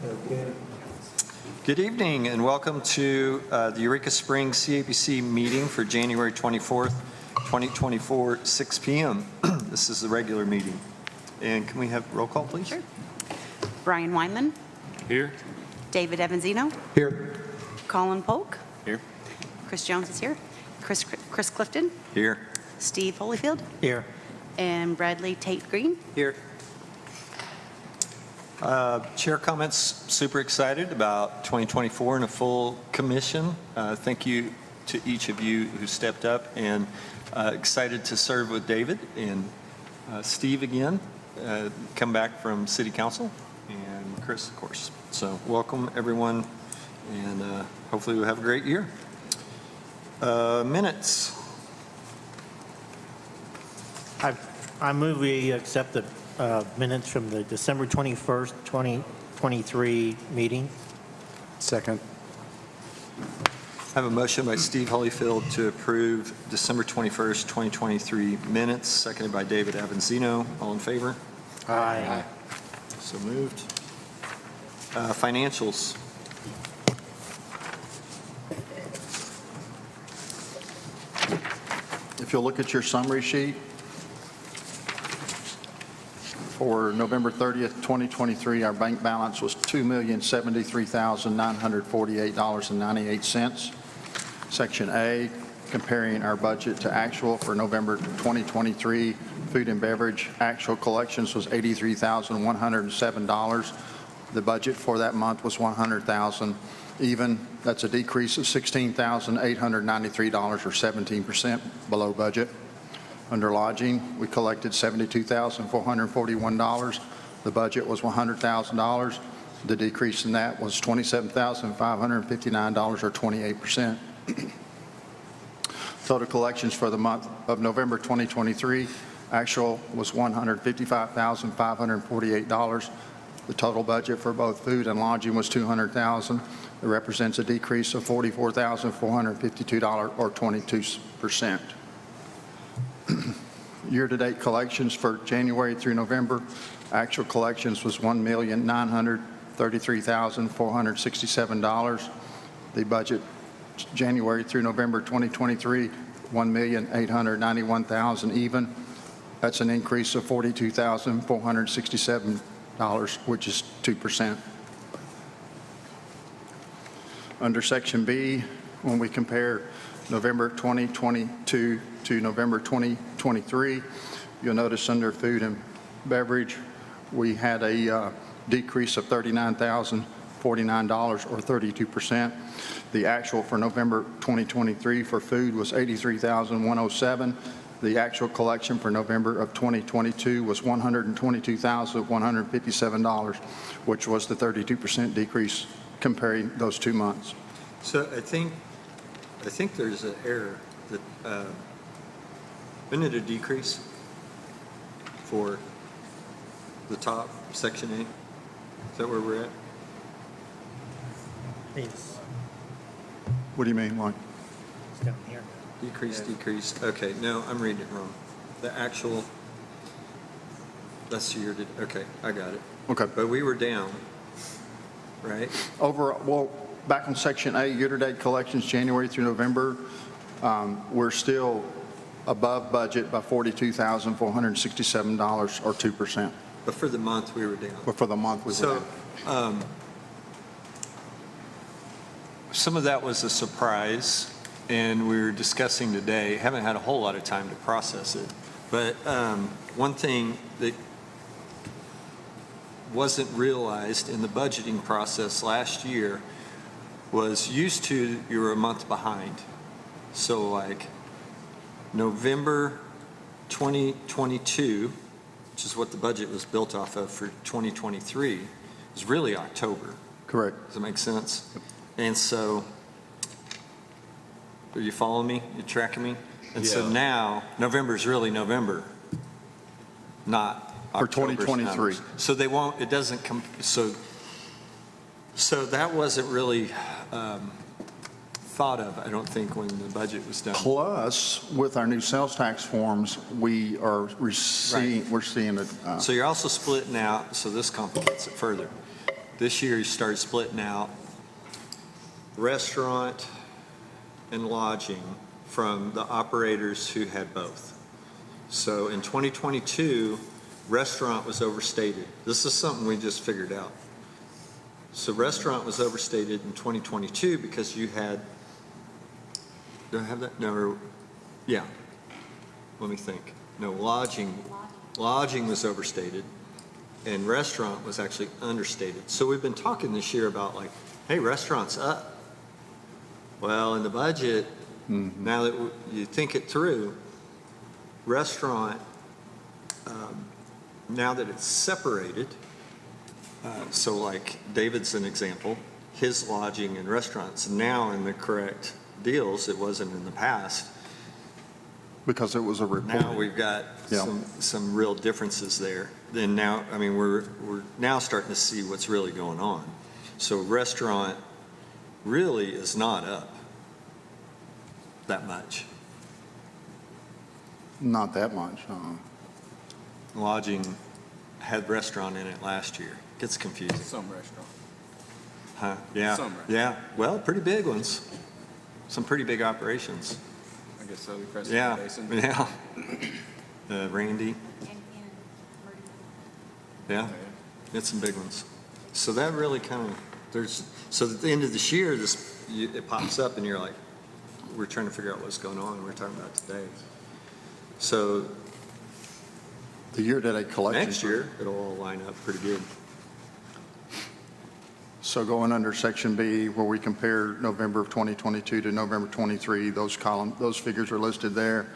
Okay. Good evening and welcome to the Eureka Springs CAPC meeting for January 24th, 2024, 6 p.m. This is the regular meeting. And can we have roll call, please? Sure. Brian Weinman. Here. David Evanzino. Here. Colin Polk. Here. Chris Jones is here. Chris Clifton. Here. Steve Holyfield. Here. And Bradley Tate Green. Here. Chair comments, super excited about 2024 and a full commission. Thank you to each of you who stepped up, and excited to serve with David and Steve again, come back from City Council, and Chris, of course. So welcome, everyone, and hopefully we'll have a great year. Minutes. I move we accept the minutes from the December 21st, 2023 meeting. Second. I have a motion by Steve Holyfield to approve December 21st, 2023 minutes, seconded by David Avanzino. All in favor? Aye. So moved. Financials. If you'll look at your summary sheet, for November 30th, 2023, our bank balance was $2,073,948.98. Section A, comparing our budget to actual for November 2023, food and beverage actual collections was $83,107. The budget for that month was $100,000 even. That's a decrease of $16,893 or 17% below budget. Under lodging, we collected $72,441. The budget was $100,000. The decrease in that was $27,559 or 28%. Total collections for the month of November 2023, actual was $155,548. The total budget for both food and lodging was $200,000. It represents a decrease of $44,452 or 22%. Year-to-date collections for January through November, actual collections was $1,933,467. The budget January through November 2023, $1,891,000 even. That's an increase of $42,467, which is 2%. Under Section B, when we compare November 2022 to November 2023, you'll notice under food and beverage, we had a decrease of $39,049 or 32%. The actual for November 2023 for food was $83,107. The actual collection for November of 2022 was $122,157, which was the 32% decrease comparing those 2 months. So I think there's an error that, isn't it a decrease for the top, Section 8? Is that where we're at? It's What do you mean, like? down here. Decrease. Okay, no, I'm reading it wrong. The actual, that's year to, okay, I got it. Okay. But we were down, right? Well, back in Section A, year-to-date collections, January through November, we're still above budget by $42,467 or 2%. But for the month, we were down. But for the month, we were So, down. some of that was a surprise, and we were discussing today, haven't had a whole lot of time to process it. But one thing that wasn't realized in the budgeting process last year was used to, you were a month behind. So like November 2022, which is what the budget was built off of for 2023, is really October. Correct. Does that make sense? And so, are you following me? You tracking me? And so now, November is really November, not For October's 2023. numbers. So they won't, it doesn't come, so that wasn't really thought of, I don't think, when the budget was done. Plus, with our new sales tax forms, we're seeing it. So you're also splitting out, so this complicates it further. this year you started splitting out restaurant and lodging from the operators who had both. So in 2022, restaurant was overstated. This is something we just figured out. So restaurant was overstated in 2022 because you had, do I have that? No, yeah. Let me think. No, lodging was overstated and restaurant was actually understated. So we've been talking this year about like, hey, restaurant's up. Well, in the budget, now that you think it through, restaurant, now that it's separated, so like David's an example, his lodging and restaurants now in the correct deals, it wasn't in the past. Because it was a report. Now we've got Yeah. some real differences there. Then now, I mean, we're now starting to see what's really going on. So restaurant really is not up that much. Not that much. Lodging had restaurant in it last year. Gets confusing. Some restaurant. Huh? Yeah. Some restaurant. Yeah. Well, pretty big ones. Some pretty big operations. I guess so. Crescent Yeah. Basin. Yeah. Randy. Yeah. It's some big ones. So that really kind of, so at the end of this year, it pops up and you're like, we're trying to figure out what's going on. We're talking about today. So The year-to-date collection. next year, it'll all line up pretty good. So going under section B, where we compare November of 2022 to November 23, those figures are listed there.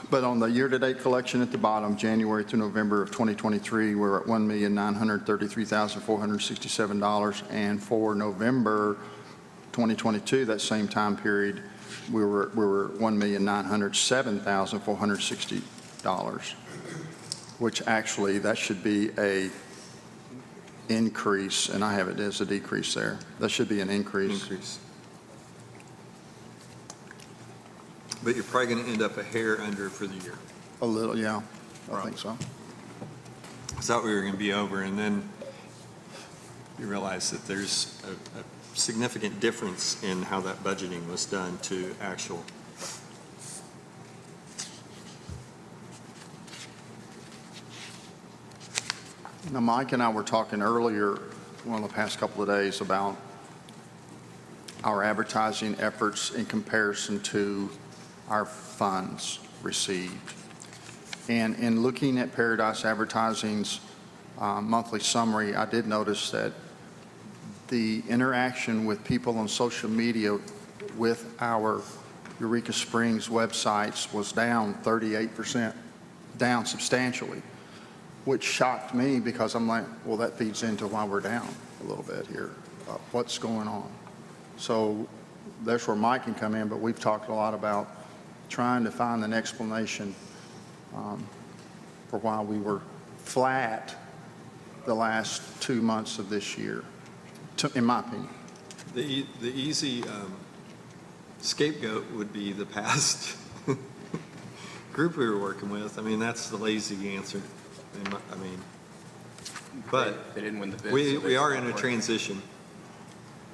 But on the year-to-date collection at the bottom, January to November of 2023, we're at $1,933,467. And for November 2022, that same time period, we were $1,907,460, which actually, that should be a increase, and I have it as a decrease there. That should be an increase. But you're probably going to end up a hair under for the year. A little, yeah, I think so. I thought we were going to be over, and then you realize that there's a significant difference in how that budgeting was done to actual. Now, Mike and I were talking earlier, one of the past couple of days, about our advertising efforts in comparison to our funds received. And in looking at Paradise Advertising's monthly summary, I did notice that the interaction with people on social media with our Eureka Springs websites was down 38%, down substantially, which shocked me because I'm like, well, that feeds into why we're down a little bit here. What's going on? So that's where Mike can come in, but we've talked a lot about trying to find an explanation for why we were flat the last 2 months of this year, in my opinion. The easy scapegoat would be the past group we were working with. I mean, that's the lazy answer. I mean, but They didn't win the bid. we are in a transition.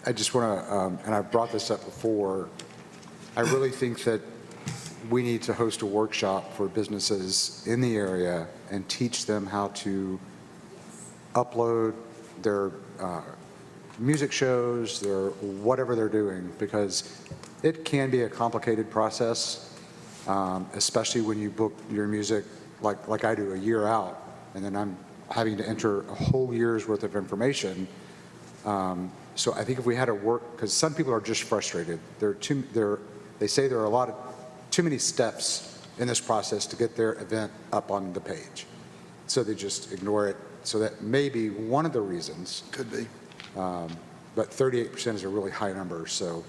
I just want to, and I've brought this up before, I really think that we need to host a workshop for businesses in the area and teach them how to upload their music shows, their whatever they're doing, because it can be a complicated process, especially when you book your music like I do a year out, and then I'm having to enter a whole year's worth of information. So I think if we had to work, because some people are just frustrated. They say there are too many steps in this process to get their event up on the page. So they just ignore it. So that may be one of the reasons. Could be. But 38% is a really high number, so.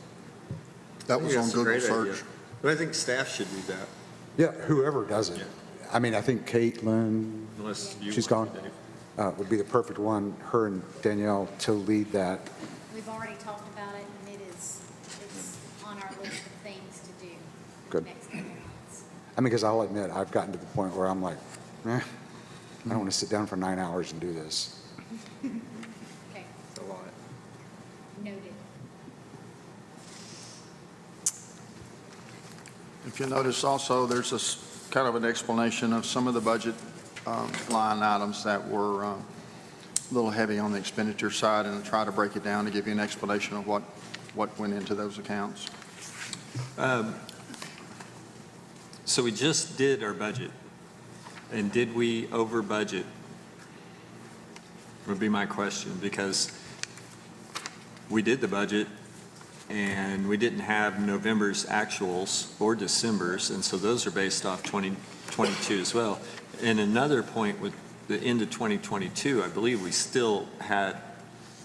That was on Google search. But I think staff should do that. Yeah, whoever does it. Yeah. I mean, I think Caitlin, Unless you she's want gone, to, Dave. would be the perfect one, her and Danielle, to lead that. We've already talked about it, and it's on our list of things to do. Good. Next couple months. I mean, because I'll admit, I've gotten to the point where I'm like, I don't want to sit down for 9 hours and do this. Okay, It's a lot. noted. If you notice also, there's kind of an explanation of some of the budget line items that were a little heavy on the expenditure side, and I'll try to break it down to give you an explanation of what went into those accounts. So we just did our budget, and did we over budget? Would be my question, because we did the budget, and we didn't have November's actuals or December's, and so those are based off 2022 as well. And another point with the end of 2022, I believe we still had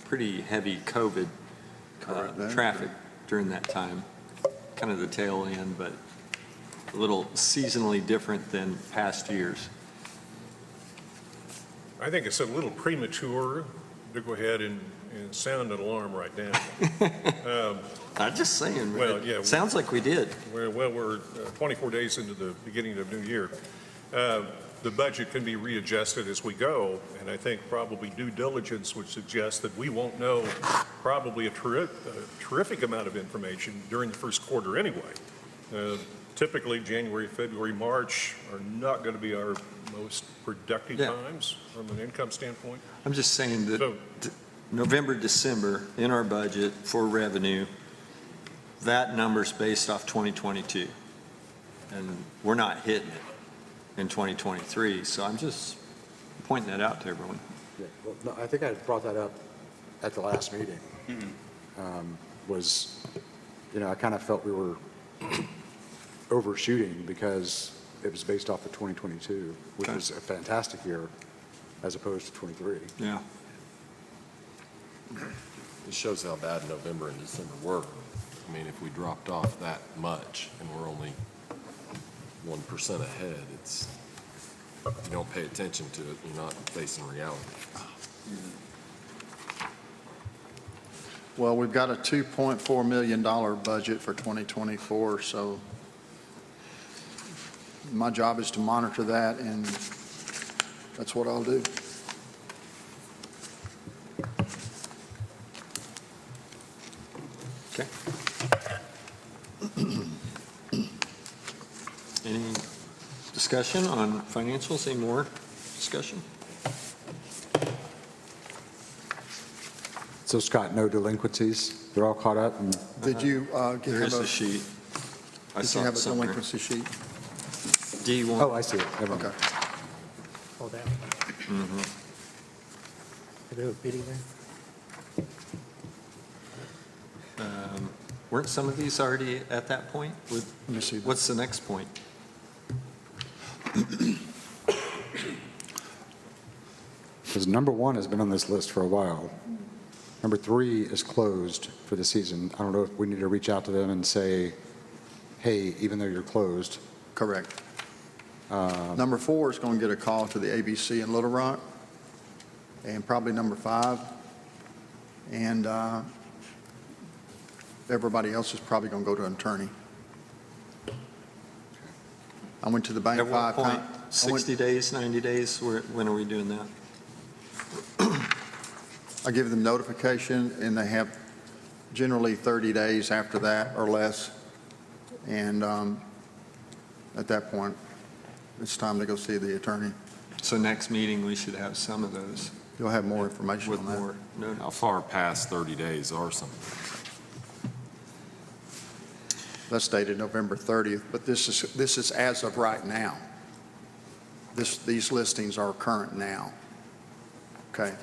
pretty heavy COVID Correct. traffic during that time, kind of the tail end, but a little seasonally different than past years. I think it's a little premature to go ahead and sound an alarm right now. I'm just saying, Well, yeah. sounds like we did. We're 24 days into the beginning of new year. The budget can be readjusted as we go, and I think probably due diligence would suggest that we won't know probably a terrific amount of information during the first quarter anyway. Typically, January, February, March are not going to be our most productive Yeah. times from an income standpoint. I'm just saying that So- November, December, in our budget for revenue, that number's based off 2022. And we're not hitting it in 2023, so I'm just pointing that out to everyone. Yeah, well, no, I think I brought that up at the last meeting. Was, I kind of felt we were overshooting because it was based off of 2022, which Okay. was a fantastic year as opposed to 23. Yeah. It shows how bad November and December were. I mean, if we dropped off that much and we're only 1% ahead, if you don't pay attention to it, you're not facing reality. Well, we've got a $2.4 million budget for 2024, so my job is to monitor that, and that's what I'll do. Okay. Any discussion on financials? Any more discussion? So Scott, no delinquencies? They're all caught up? And Did you There is have a a, sheet. I did saw you it have a somewhere. delinquency sheet? D1. Oh, I see it. Never mind. Okay. Hold that. Is there a bidding there? Weren't some of these already at that point? Let me see. What's the next point? Because number 1 has been on this list for a while. Number 3 is closed for the season. I don't know if we need to reach out to them and say, hey, even though you're closed. Correct. Number 4 is going to get a call to the ABC in Little Rock, and probably number 5. And everybody else is probably going to go to an attorney. I went to the bank At what 5 point? times. 60 days, 90 days? When are we doing that? I give them notification, and they have generally 30 days after that or less. And at that point, it's time to go see the attorney. So next meeting, we should have some of those You'll have more information with on that. more notice. How far past 30 days are some? That's dated November 30th, but this is as of right now. These listings are current now. Okay.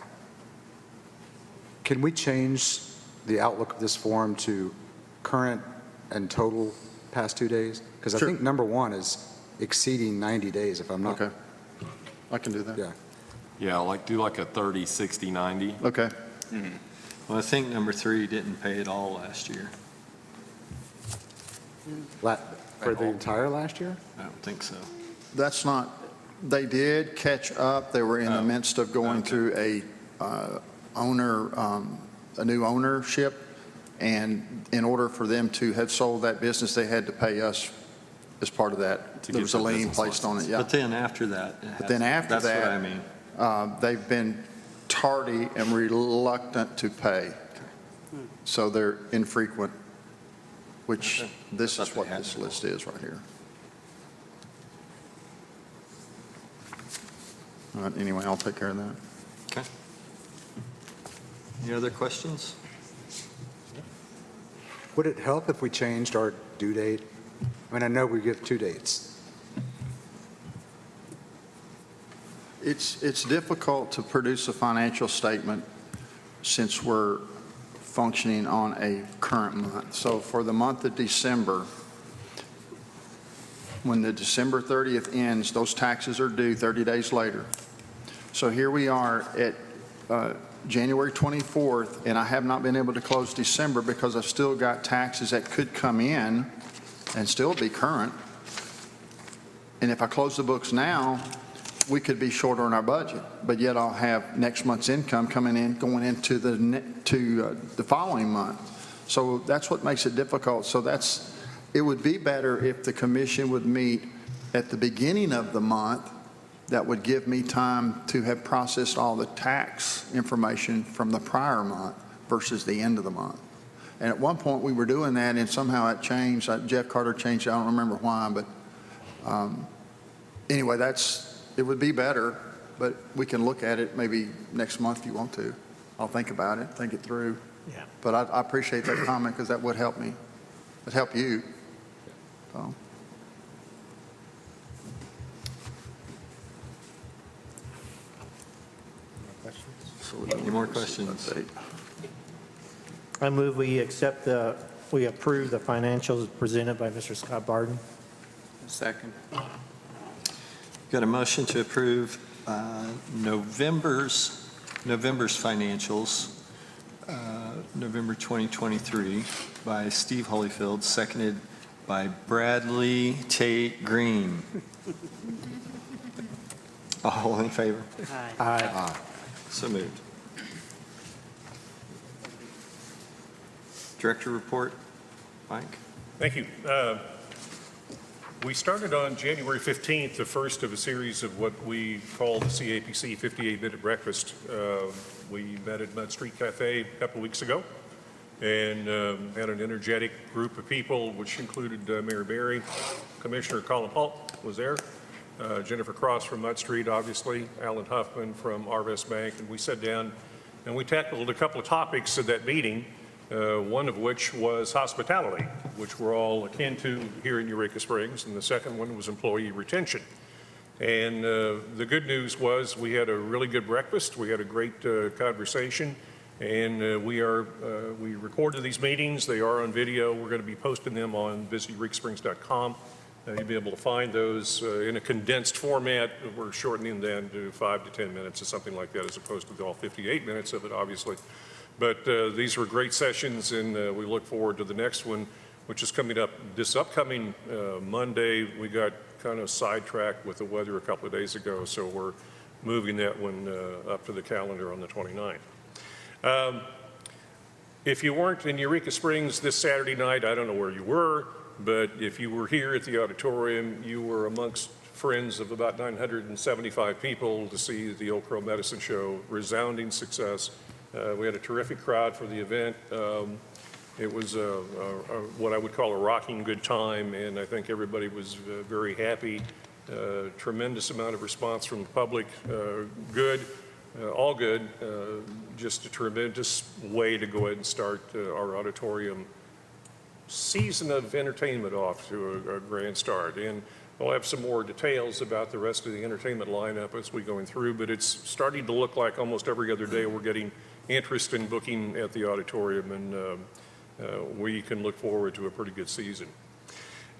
Can we change the outlook of this form to current and total past 2 days? Because I Sure. think number 1 is exceeding 90 days, if I'm not. Okay. I can do that. Yeah. Yeah, do like a 30, 60, 90. Okay. Well, I think number 3 didn't pay it all last year. For the entire last year? I don't think so. That's not, they did catch up. They were in the midst of going Okay. through a new ownership. And in order for them to have sold that business, they had to pay us as part of that. To There get was a the lien business placed on it, license. yeah. But then after that, But then after that's what that, I mean. They've been tardy and reluctant to pay. So they're infrequent, which Okay. this is Thought what they had this to. list is right here. All right, anyway, I'll take care of that. Okay. Any other questions? Would it help if we changed our due date? I mean, I know we give 2 dates. It's difficult to produce a financial statement since we're functioning on a current month. So for the month of December, when the December 30th ends, those taxes are due 30 days later. So here we are at January 24th, and I have not been able to close December because I've still got taxes that could come in and still be current. And if I close the books now, we could be short on our budget, but yet I'll have next month's income coming in, going into the following month. So that's what makes it difficult. So it would be better if the commission would meet at the beginning of the month. That would give me time to have processed all the tax information from the prior month versus the end of the month. And at one point, we were doing that, and somehow it changed. Jeff Carter changed it. I don't remember why, but anyway, it would be better, but we can look at it maybe next month if you want to. I'll think about it, think it through. Yeah. But I appreciate that comment because that would help me. It'd help you. So. Any more questions? I move we approve the financials presented by Mr. Scott Barden. Second. Got a motion to approve November's financials, November 2023, by Steve Holyfield, seconded by Bradley Tate Green. All in favor? Aye. So moved. Director report, Mike? Thank you. We started on January 15th, the first of a series of what we call the CAPC 58-minute breakfast. We met at Mud Street Cafe a couple of weeks ago and had an energetic group of people, which included Mayor Berry, Commissioner Colin Polk was there, Jennifer Cross from Mud Street, obviously, Alan Huffman from Arvest Bank, and we sat down and we tackled a couple of topics at that meeting. One of which was hospitality, which we're all akin to here in Eureka Springs, and the second one was employee retention. And the good news was we had a really good breakfast, we had a great conversation, and we recorded these meetings. They are on video. We're going to be posting them on visiteureka.com. You'll be able to find those in a condensed format. We're shortening them to 5 to 10 minutes or something like that, as opposed to all 58 minutes of it, obviously. But these were great sessions, and we look forward to the next one, which is coming up this upcoming Monday. We got kind of sidetracked with the weather a couple of days ago, so we're moving that one up to the calendar on the 29th. If you weren't in Eureka Springs this Saturday night, I don't know where you were, but if you were here at the auditorium, you were amongst friends of about 975 people to see the Old Crow Medicine Show. Resounding success. We had a terrific crowd for the event. It was what I would call a rocking good time, and I think everybody was very happy. Tremendous amount of response from the public. Good, all good. Just a tremendous way to go ahead and start our auditorium season of entertainment off to a grand start. And we'll have some more details about the rest of the entertainment lineup as we go through, but it's starting to look like almost every other day we're getting interest in booking at the auditorium, and we can look forward to a pretty good season.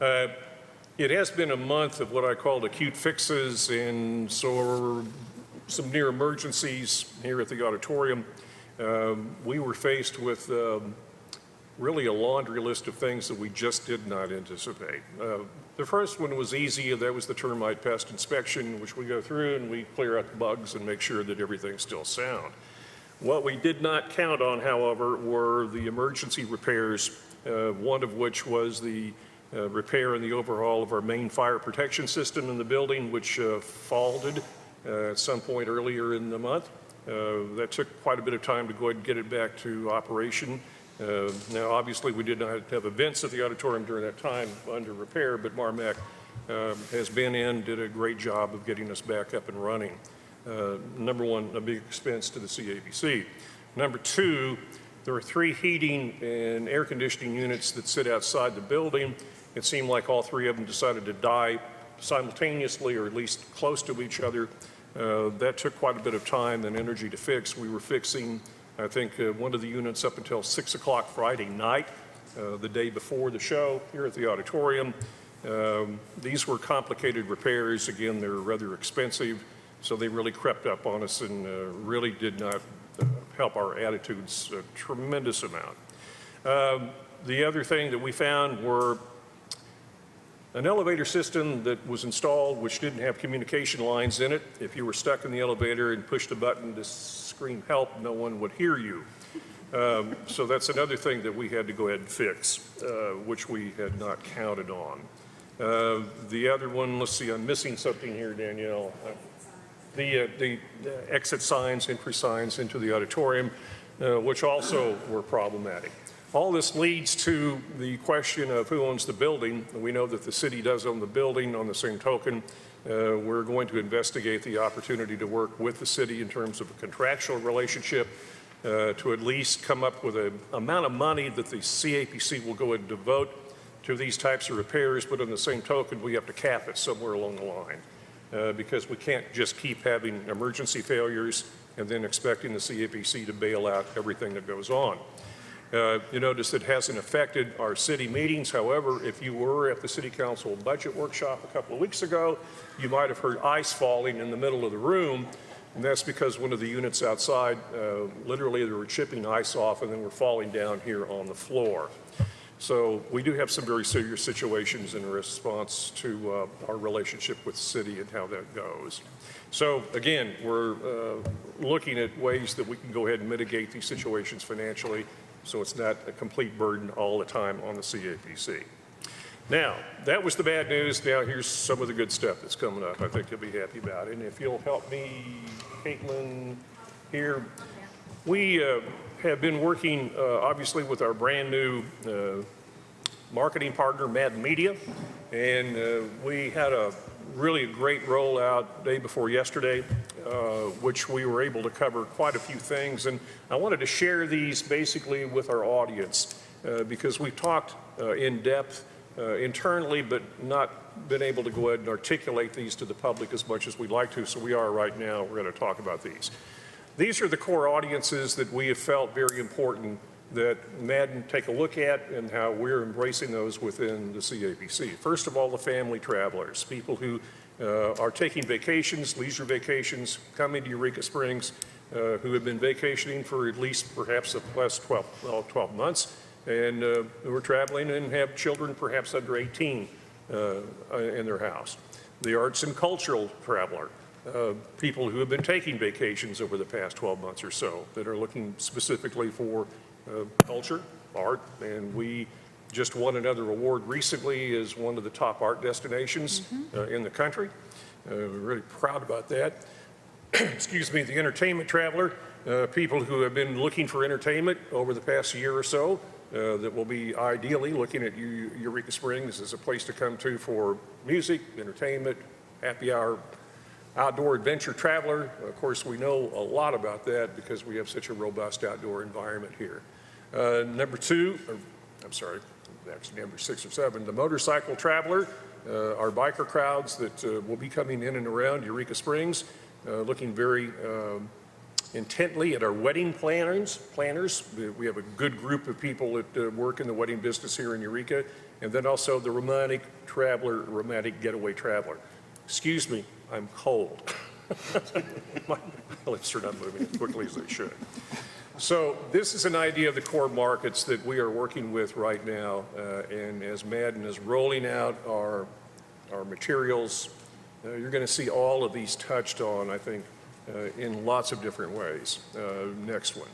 It has been a month of what I call acute fixes and some near emergencies here at the auditorium. We were faced with really a laundry list of things that we just did not anticipate. The first one was easy, and that was the termite pest inspection, which we go through and we clear out the bugs and make sure that everything's still sound. What we did not count on, however, were the emergency repairs, one of which was the repair and the overhaul of our main fire protection system in the building, which faulted at some point earlier in the month. That took quite a bit of time to go ahead and get it back to operation. Now, obviously, we did not have events at the auditorium during that time under repair, but Marmac has been in, did a great job of getting us back up and running. Number one, a big expense to the CAPC. Number two, there are 3 heating and air conditioning units that sit outside the building. It seemed like all 3 of them decided to die simultaneously or at least close to each other. That took quite a bit of time and energy to fix. We were fixing, I think, one of the units up until 6 o'clock Friday night, the day before the show here at the auditorium. These were complicated repairs. Again, they're rather expensive, so they really crept up on us and really did not help our attitudes a tremendous amount. The other thing that we found were an elevator system that was installed which didn't have communication lines in it. If you were stuck in the elevator and pushed a button to scream help, no one would hear you. So that's another thing that we had to go ahead and fix, which we had not counted on. The other one, let's see, I'm missing something here, Danielle. The exit signs, entry signs into the auditorium, which also were problematic. All this leads to the question of who owns the building. We know that the city does own the building. On the same token, we're going to investigate the opportunity to work with the city in terms of a contractual relationship to at least come up with an amount of money that the CAPC will go and devote to these types of repairs, but on the same token, we have to cap it somewhere along the line because we can't just keep having emergency failures and then expecting the CAPC to bail out everything that goes on. You notice it hasn't affected our city meetings. However, if you were at the city council budget workshop a couple of weeks ago, you might have heard ice falling in the middle of the room. And that's because one of the units outside, literally they were chipping ice off and then were falling down here on the floor. So we do have some very serious situations in response to our relationship with the city and how that goes. So again, we're looking at ways that we can go ahead and mitigate these situations financially so it's not a complete burden all the time on the CAPC. Now, that was the bad news. Now here's some of the good stuff that's coming up. I think you'll be happy about it. And if you'll help me, Caitlin, here. We have been working, obviously, with our brand new marketing partner, Mad Media. And we had a really great rollout day before yesterday, which we were able to cover quite a few things. And I wanted to share these basically with our audience because we've talked in depth internally, but not been able to go ahead and articulate these to the public as much as we'd like to. So we are right now. We're going to talk about these. These are the core audiences that we have felt very important that Madden take a look at and how we're embracing those within the CAPC. First of all, the family travelers, people who are taking vacations, leisure vacations, coming to Eureka Springs, who have been vacationing for at least perhaps the last 12 months, and who are traveling and have children perhaps under 18 in their house. The arts and cultural traveler, people who have been taking vacations over the past 12 months or so that are looking specifically for culture, art, and we just won another award recently as one of the top art destinations in the country. We're really proud about that. Excuse me, the entertainment traveler, people who have been looking for entertainment over the past year or so that will be ideally looking at Eureka Springs as a place to come to for music, entertainment, happy hour, outdoor adventure traveler. Of course, we know a lot about that because we have such a robust outdoor environment here. Number 6 or 7, the motorcycle traveler, our biker crowds that will be coming in and around Eureka Springs, looking very intently at our wedding planners. We have a good group of people that work in the wedding business here in Eureka, and then also the romantic traveler, romantic getaway traveler. Excuse me, I'm cold. My lips are not moving as quickly as they should. So this is an idea of the core markets that we are working with right now. And as Madden is rolling out our materials, you're going to see all of these touched on, I think, in lots of different ways. Next one.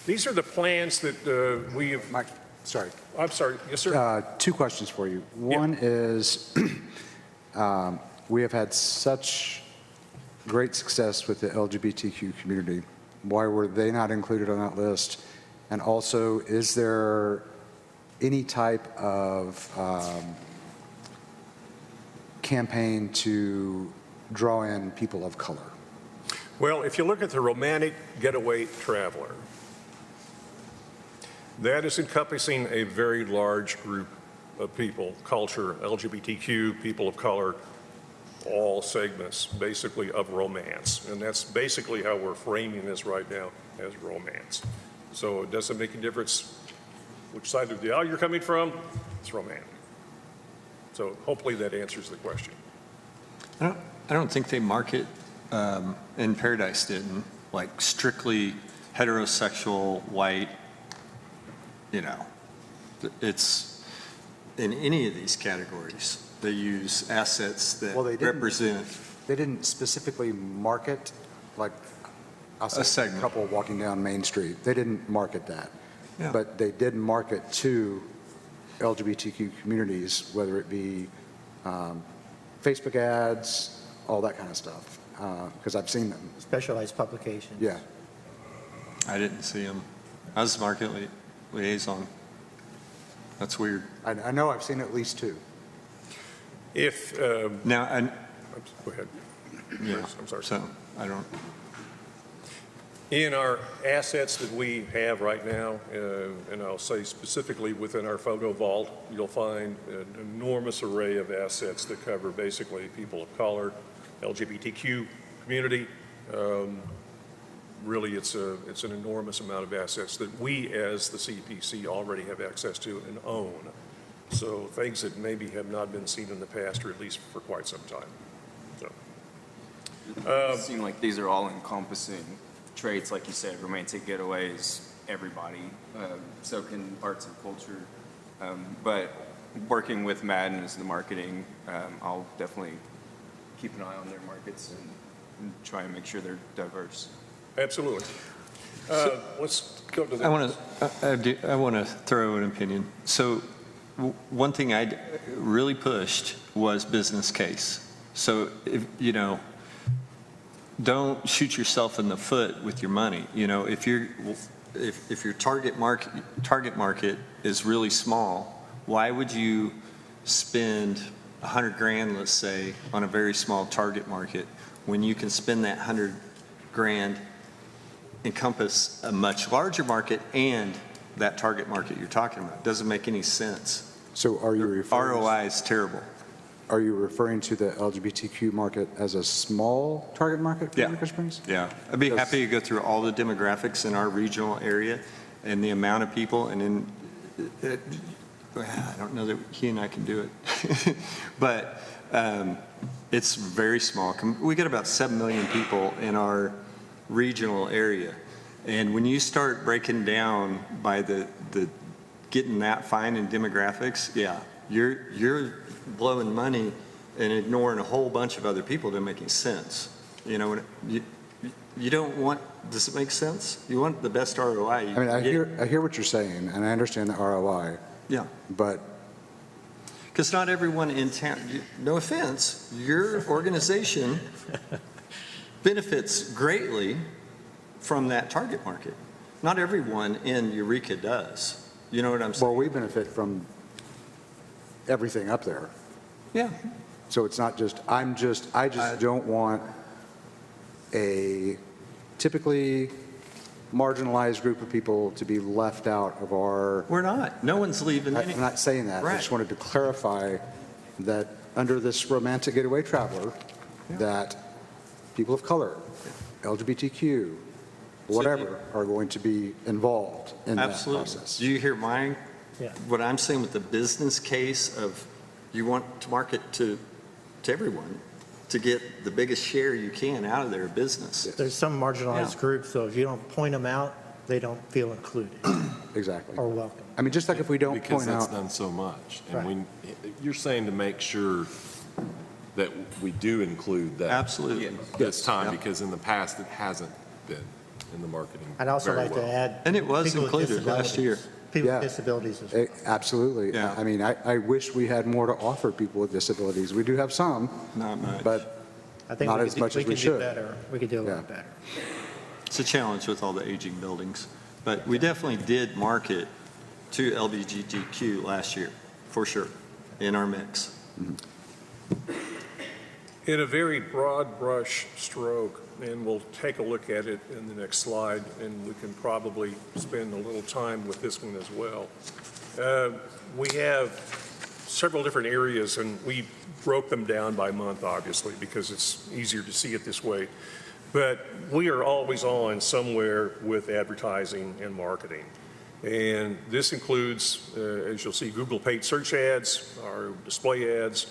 These are the plans that we have. Mike, sorry. I'm sorry. Yes, sir. 2 questions for you. One is we have had such great success with the LGBTQ community. Why were they not included on that list? And also, is there any type of campaign to draw in people of color? Well, if you look at the romantic getaway traveler, that is encompassing a very large group of people, culture, LGBTQ, people of color, all segments, basically, of romance. And that's basically how we're framing this right now, as romance. So it doesn't make a difference which side of the aisle you're coming from, it's romantic. So hopefully that answers the question. I don't think they market, and Paradise didn't, like strictly heterosexual, white, you know. It's in any of these categories. They use assets Well, they that didn't. represent They didn't specifically market, like, I'll say A segment. a couple walking down Main Street. They didn't market that. Yeah. But they did market to LGBTQ communities, whether it be Facebook ads, all that kind of stuff, because I've seen them. Specialized publications. Yeah. I didn't see them. I was market liaison. That's weird. I know I've seen at least two. If, Now, go ahead. yeah, I'm sorry. so I don't, In our assets that we have right now, and I'll say specifically within our photo vault, you'll find an enormous array of assets that cover basically people of color, LGBTQ community. Really, it's an enormous amount of assets that we, as the CPC, already have access to and own. So things that maybe have not been seen in the past, or at least for quite some time. So. It seem like these are all encompassing traits, like you said, romantic getaways, everybody. So can arts and culture. But working with Madden as the marketing, I'll definitely keep an eye on their markets and try and make sure they're diverse. Absolutely. Let's go to the. I want to throw an opinion. So one thing I really pushed was business case. So if, you know, don't shoot yourself in the foot with your money. You know, if your target market is really small, why would you spend $100,000, let's say, on a very small target market when you can spend that $100,000, encompass a much larger market and that target market you're talking about? Doesn't make any sense. So are you referring? ROI is terrible. Are you referring to the LGBTQ market as a small target market for Yeah. Eureka Springs? Yeah, I'd be Does- happy to go through all the demographics in our regional area and the amount of people, and then, I don't know that he and I can do it, but it's very small. We get about 7 million people in our regional area, and when you start breaking down by the getting that fine in demographics, yeah, you're blowing money and ignoring a whole bunch of other people. Doesn't make any sense. You know, you don't want. Does it make sense? You want the best ROI. You I mean, I can get. hear what you're saying, and I understand the ROI, Yeah, but because not everyone in town. No offense, your organization benefits greatly from that target market. Not everyone in Eureka does. You know what I'm saying? well, we benefit from everything up there. Yeah. So it's not just, I just don't want a typically marginalized group of people to be left out of our, We're not. No one's leaving. I'm not saying that. I just wanted to clarify that under this romantic getaway traveler, that people of color, LGBTQ, whatever, are going to be involved in that Absolutely. process. Do you hear mine? Yeah. What I'm saying with the business case of you want to market to everyone to get the biggest share you can out of their business. There's some marginalized Yeah. groups, so if you don't point them out, they don't feel included Exactly. or welcome. I mean, just like if we don't Because point that's out, done so much. Right. And you're saying to make sure that we do include that Absolutely. this time, Yeah. because in the past, it hasn't been in the marketing I'd also very like to well. add. And it was people with included last year. disabilities. People Yeah. with disabilities as well. absolutely. Yeah. I mean, I wish we had more to offer people with disabilities. We do have some, Not much. but I think Not we as could do- much as we We could do should. better. We could do a Yeah. lot better. It's a challenge with all the aging buildings, but we definitely did market to LGBTQ last year, for sure, in our mix. In a very broad brush stroke, and we'll take a look at it in the next slide, and we can probably spend a little time with this one as well. We have several different areas, and we broke them down by month, obviously, because it's easier to see it this way. But we are always on somewhere with advertising and marketing. And this includes, as you'll see, Google paid search ads, our display ads,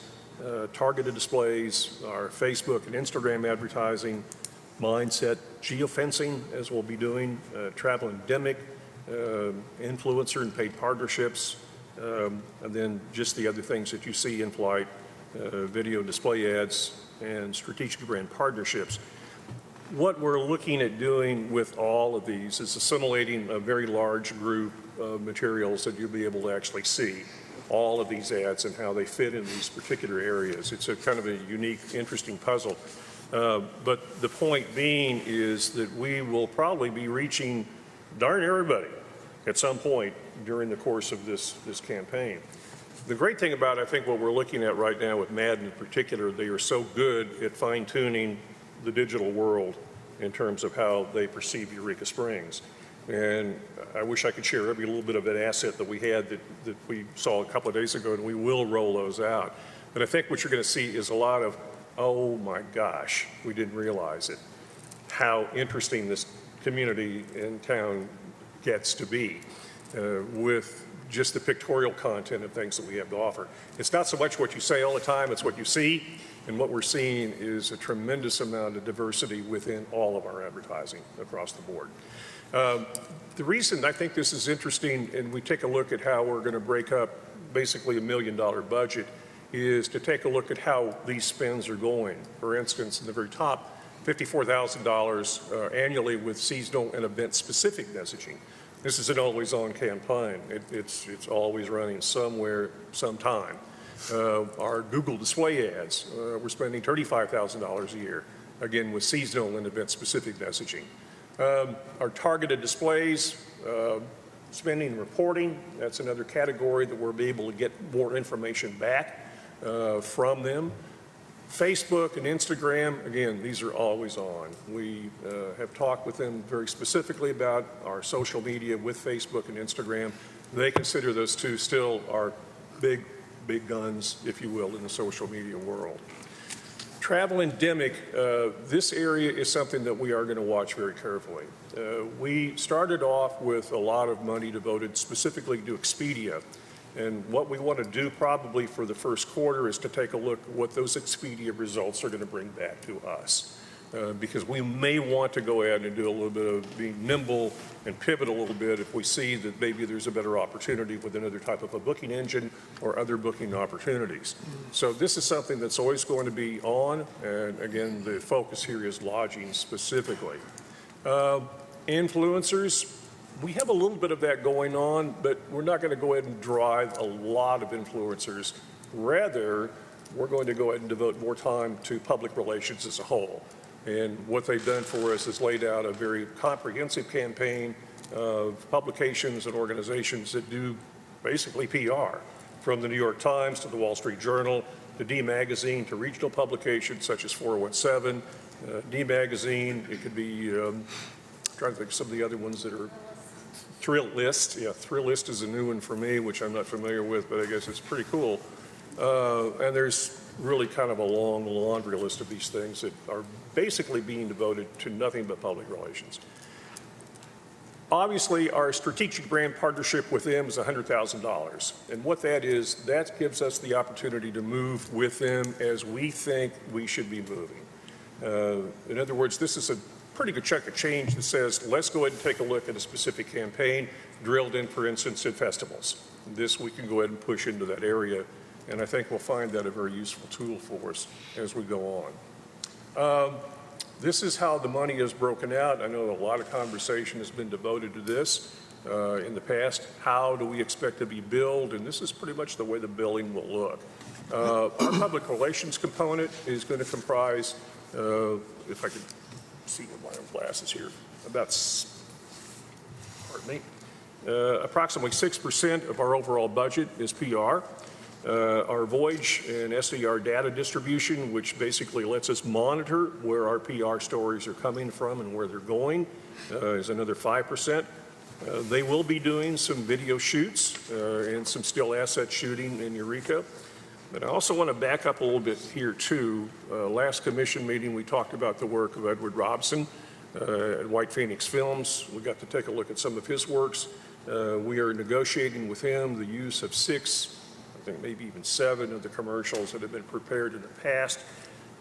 targeted displays, our Facebook and Instagram advertising, mindset, geofencing, as we'll be doing, travel endemic, influencer and paid partnerships, and then just the other things that you see in flight, video display ads, and strategic brand partnerships. What we're looking at doing with all of these is assimilating a very large group of materials that you'll be able to actually see all of these ads and how they fit in these particular areas. It's a kind of a unique, interesting puzzle. But the point being is that we will probably be reaching darn everybody at some point during the course of this campaign. The great thing about, I think, what we're looking at right now with Madden in particular, they are so good at fine-tuning the digital world in terms of how they perceive Eureka Springs. And I wish I could share every little bit of that asset that we had that we saw a couple of days ago, and we will roll those out. But I think what you're going to see is a lot of, oh my gosh, we didn't realize it, how interesting this community in town gets to be with just the pictorial content and things that we have to offer. It's not so much what you say all the time, it's what you see. And what we're seeing is a tremendous amount of diversity within all of our advertising across the board. The reason I think this is interesting, and we take a look at how we're going to break up basically $1 million budget, is to take a look at how these spends are going. For instance, in the very top, $54,000 annually with seasonal and event-specific messaging. This is an always-on campaign. It's always running somewhere, sometime. Our Google display ads, we're spending $35,000 a year, again, with seasonal and event-specific messaging. Our targeted displays, spending and reporting, that's another category that we'll be able to get more information back from them. Facebook and Instagram, again, these are always on. We have talked with them very specifically about our social media with Facebook and Instagram. They consider those two still our big guns, if you will, in the social media world. Travel endemic, this area is something that we are going to watch very carefully. We started off with a lot of money devoted specifically to Expedia. And what we want to do probably for the first quarter is to take a look at what those Expedia results are going to bring back to us. Because we may want to go ahead and do a little bit of being nimble and pivot a little bit if we see that maybe there's a better opportunity with another type of a booking engine or other booking opportunities. So this is something that's always going to be on, and again, the focus here is lodging specifically. Influencers, we have a little bit of that going on, but we're not going to go ahead and drive a lot of influencers. Rather, we're going to go ahead and devote more time to public relations as a whole. And what they've done for us is laid out a very comprehensive campaign of publications and organizations that do basically PR, from the New York Times to the Wall Street Journal, to D Magazine, to regional publications such as 417, D Magazine. It could be, trying to think of some of the other ones that are, Thrillist. Yeah, Thrillist is a new one for me, which I'm not familiar with, but I guess it's pretty cool. And there's really kind of a long laundry list of these things that are basically being devoted to nothing but public relations. Obviously, our strategic brand partnership with them is $100,000. And what that is, that gives us the opportunity to move with them as we think we should be moving. In other words, this is a pretty good chunk of change that says, let's go ahead and take a look at a specific campaign drilled in, for instance, at festivals. This we can go ahead and push into that area, and I think we'll find that a very useful tool for us as we go on. This is how the money is broken out. I know a lot of conversation has been devoted to this in the past. How do we expect to be billed? And this is pretty much the way the billing will look. Our public relations component is going to comprise If I could see with my own glasses here, pardon me, approximately 6% of our overall budget is PR. Our Voyage and SDR data distribution, which basically lets us monitor where our PR stories are coming from and where they're going, is another 5%. They will be doing some video shoots and some still asset shooting in Eureka. But I also want to back up a little bit here, too. Last commission meeting, we talked about the work of Edward Robson at White Phoenix Films. We got to take a look at some of his works. We are negotiating with him the use of 6, I think maybe even 7 of the commercials that have been prepared in the past.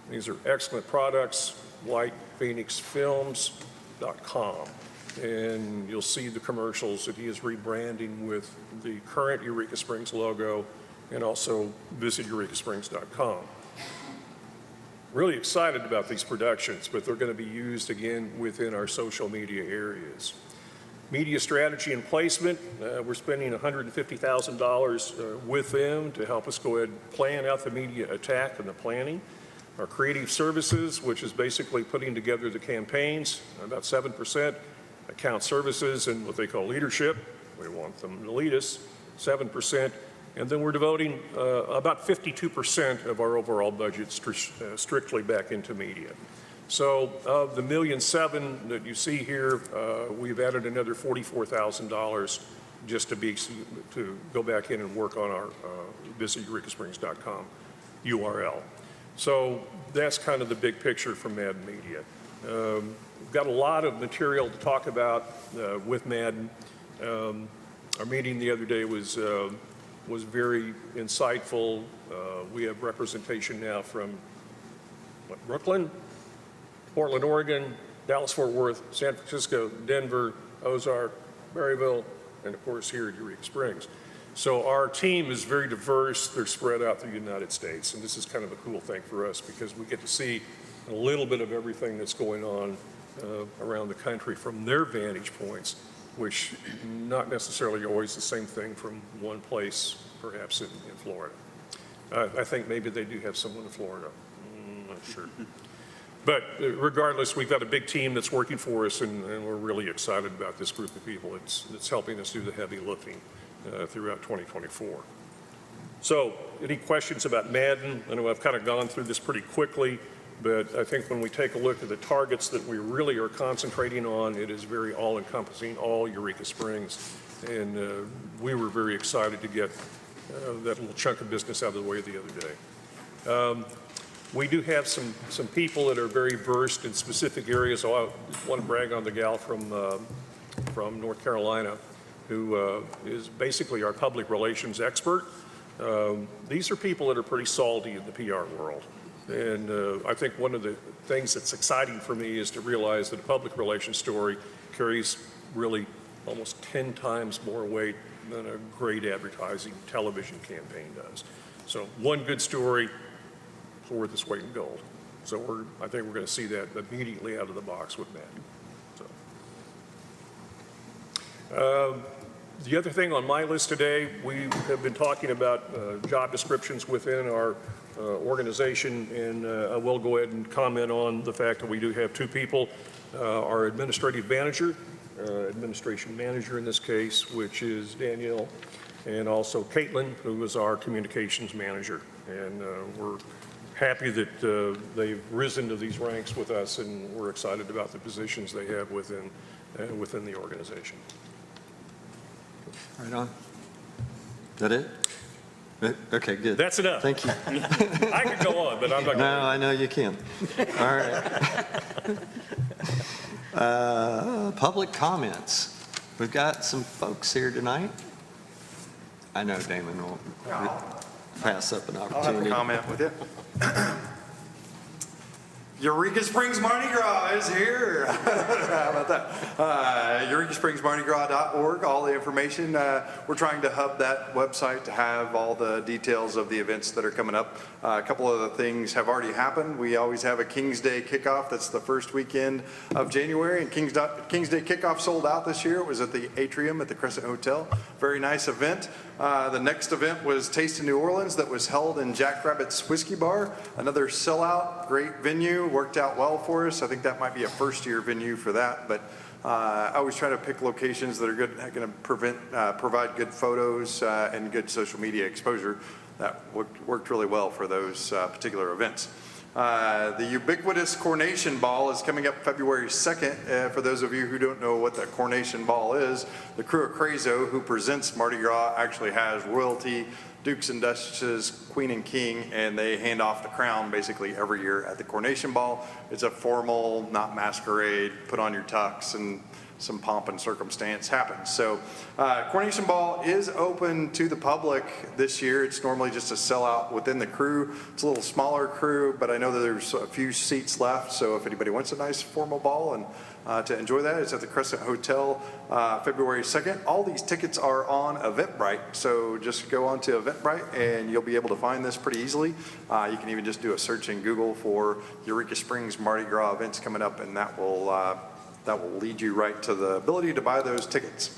These are excellent products, whitephoenixfilms.com. And you'll see the commercials that he is rebranding with the current Eureka Springs logo, and also visit eurekasprings.com. Really excited about these productions, but they're going to be used again within our social media areas. Media strategy and placement, we're spending $150,000 with them to help us go ahead and plan out the media attack and the planning. Our creative services, which is basically putting together the campaigns, about 7%. Account services and what they call leadership, we want them to lead us, 7%. And then we're devoting about 52% of our overall budget strictly back into media. So of the $1.7 million that you see here, we've added another $44,000 just to go back in and work on our visit eurekasprings.com URL. So that's kind of the big picture from Madden Media. We've got a lot of material to talk about with Madden. Our meeting the other day was very insightful. We have representation now from Brooklyn, Portland, Oregon, Dallas-Fort Worth, San Francisco, Denver, Ozark, Maryville, and of course here at Eureka Springs. So our team is very diverse. They're spread out through the United States, and this is kind of a cool thing for us because we get to see a little bit of everything that's going on around the country from their vantage points, which not necessarily always the same thing from one place, perhaps in Florida. I think maybe they do have someone in Florida. Not sure. But regardless, we've got a big team that's working for us, and we're really excited about this group of people. It's helping us do the heavy lifting throughout 2024. So any questions about Madden? I know I've kind of gone through this pretty quickly, but I think when we take a look at the targets that we really are concentrating on, it is very all-encompassing, all Eureka Springs. And we were very excited to get that little chunk of business out of the way the other day. We do have some people that are very versed in specific areas. So I want to brag on the gal from North Carolina, who is basically our public relations expert. These are people that are pretty salty in the PR world. And I think one of the things that's exciting for me is to realize that a public relations story carries really almost 10 times more weight than a great advertising television campaign does. So one good story is worth its weight in gold. So I think we're going to see that immediately out of the box with Madden. So. The other thing on my list today, we have been talking about job descriptions within our organization, and I will go ahead and comment on the fact that we do have 2 people, our administration manager in this case, which is Danielle, and also Caitlin, who is our communications manager. And we're happy that they've risen to these ranks with us, and we're excited about the positions they have within the organization. Right on. Is that it? Okay, good. That's enough. Thank you. I could go on, but I'm not going to. No, I know you can. All right. Public comments. We've got some folks here tonight. I know Damon will pass up an opportunity. I'll have a comment with you. Eureka Springs Mardi Gras is here. How about that? EurekaSpringsMardiGras.org, all the information. We're trying to hub that website to have all the details of the events that are coming up. A couple of the things have already happened. We always have a King's Day kickoff. That's the first weekend of January. And King's Day kickoff sold out this year. It was at the Atrium at the Crescent Hotel. Very very nice event. The next event was Taste of New Orleans that was held in Jackrabbit's Whiskey Bar. Another sellout, great venue, worked out well for us. I think that might be a first-year venue for that, but I always try to pick locations that are going to provide good photos and good social media exposure. That worked really well for those particular events. The ubiquitous Coronation Ball is coming up February 2nd. For those of you who don't know what the Coronation Ball is, the crew of Crazo, who presents Mardi Gras, actually has royalty, dukes and duchesses, queen and king, and they hand off the crown basically every year at the Coronation Ball. It's a formal, not masquerade, put on your tux and some pomp and circumstance happens. So Coronation Ball is open to the public this year. It's normally just a sellout within the crew. It's a little smaller crew, but I know that there's a few seats left. So if anybody wants a nice formal ball and to enjoy that, it's at the Crescent Hotel February 2nd. All these tickets are on Eventbrite. So just go on to Eventbrite and you'll be able to find this pretty easily. You can even just do a search in Google for Eureka Springs Mardi Gras events coming up, and that will lead you right to the ability to buy those tickets.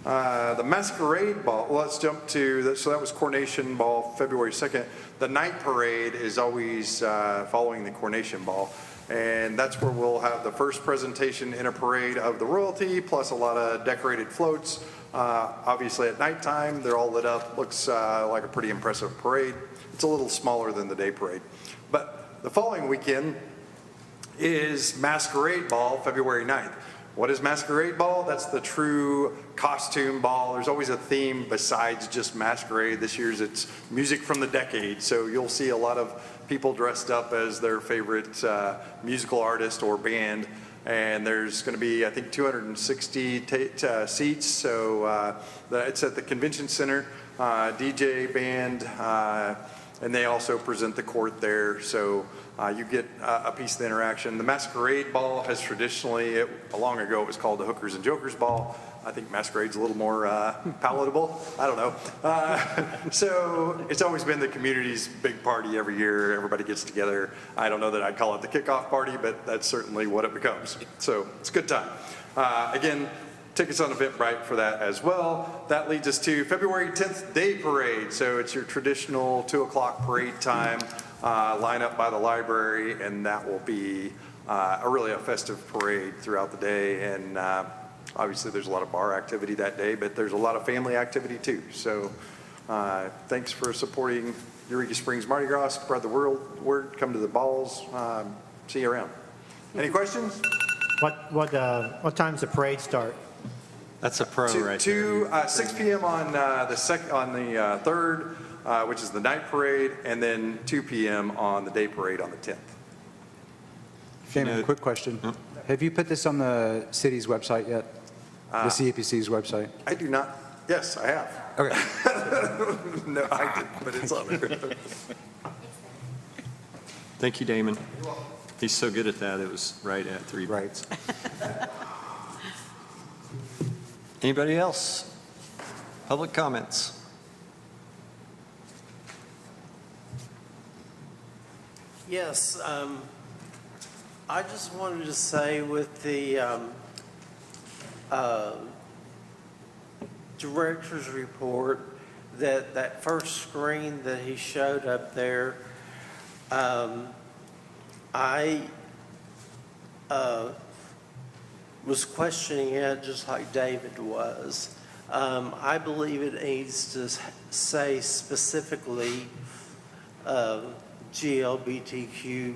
The Masquerade Ball, let's jump to that. So that was Coronation Ball, February 2nd. The night parade is always following the Coronation Ball. And that's where we'll have the first presentation in a parade of the royalty, plus a lot of decorated floats. Obviously at nighttime, they're all lit up. Looks like a pretty impressive parade. It's a little smaller than the day parade. But the following weekend is Masquerade Ball, February 9th. What is Masquerade Ball? That's the true costume ball. There's always a theme besides just masquerade. This year's it's music from the decade. So you'll see a lot of people dressed up as their favorite musical artist or band. And there's going to be, I think, 260 seats. So it's at the convention center, DJ band, and they also present the court there. So you get a piece of the interaction. The Masquerade Ball has traditionally, long ago it was called the Hookers and Jokers Ball. I think Masquerade's a little more palatable. I don't know. So it's always been the community's big party every year. Everybody gets together. I don't know that I'd call it the kickoff party, but that's certainly what it becomes. So it's a good time. Again, tickets on Eventbrite for that as well. That leads us to February 10th Day Parade. So it's your traditional 2 o'clock parade time. Line up by the library, and that will be a festive parade throughout the day. And obviously there's a lot of bar activity that day, but there's a lot of family activity too. So thanks for supporting Eureka Springs Mardi Gras. Spread the word, come to the balls. See you around. Any questions? What time's the parade start? That's a pro right there. 6 p.m. on the 3rd. Which is the night parade, and then 2 p.m. on the day parade on the 10th. Damon, quick question. Have you put this on the city's website yet? The CAPC's website? I do not. Yes, I have. Okay. No, I didn't, but it's on there. Thank you, Damon. He's so good at that. It was right at 3 Right. minutes. Anybody else? Public comments? Yes, I just wanted to say with the director's report that first screen that he showed up there, I was questioning it just like David was. I believe it needs to say specifically GLBTQ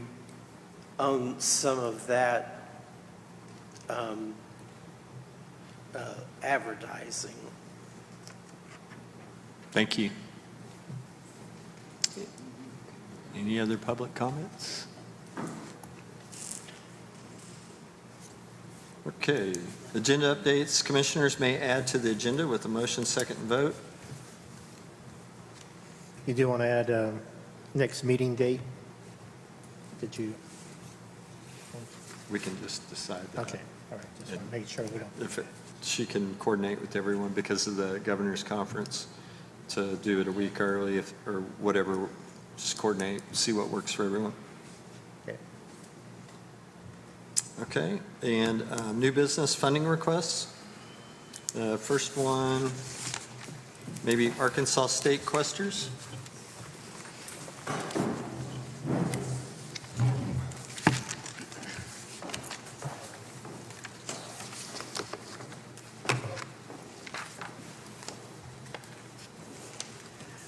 on some of that advertising. Thank you. Any other public comments? Okay, agenda updates. Commissioners may add to the agenda with a motion, second, and vote. You do want to add next meeting date? Did you? We can just decide that. Okay, all right. Just want to make sure we don't. If she can coordinate with everyone because of the governor's conference to do it a week early or whatever, just coordinate, see what works for everyone. Okay. Okay, and new business funding requests. First one Maybe Arkansas State Questers?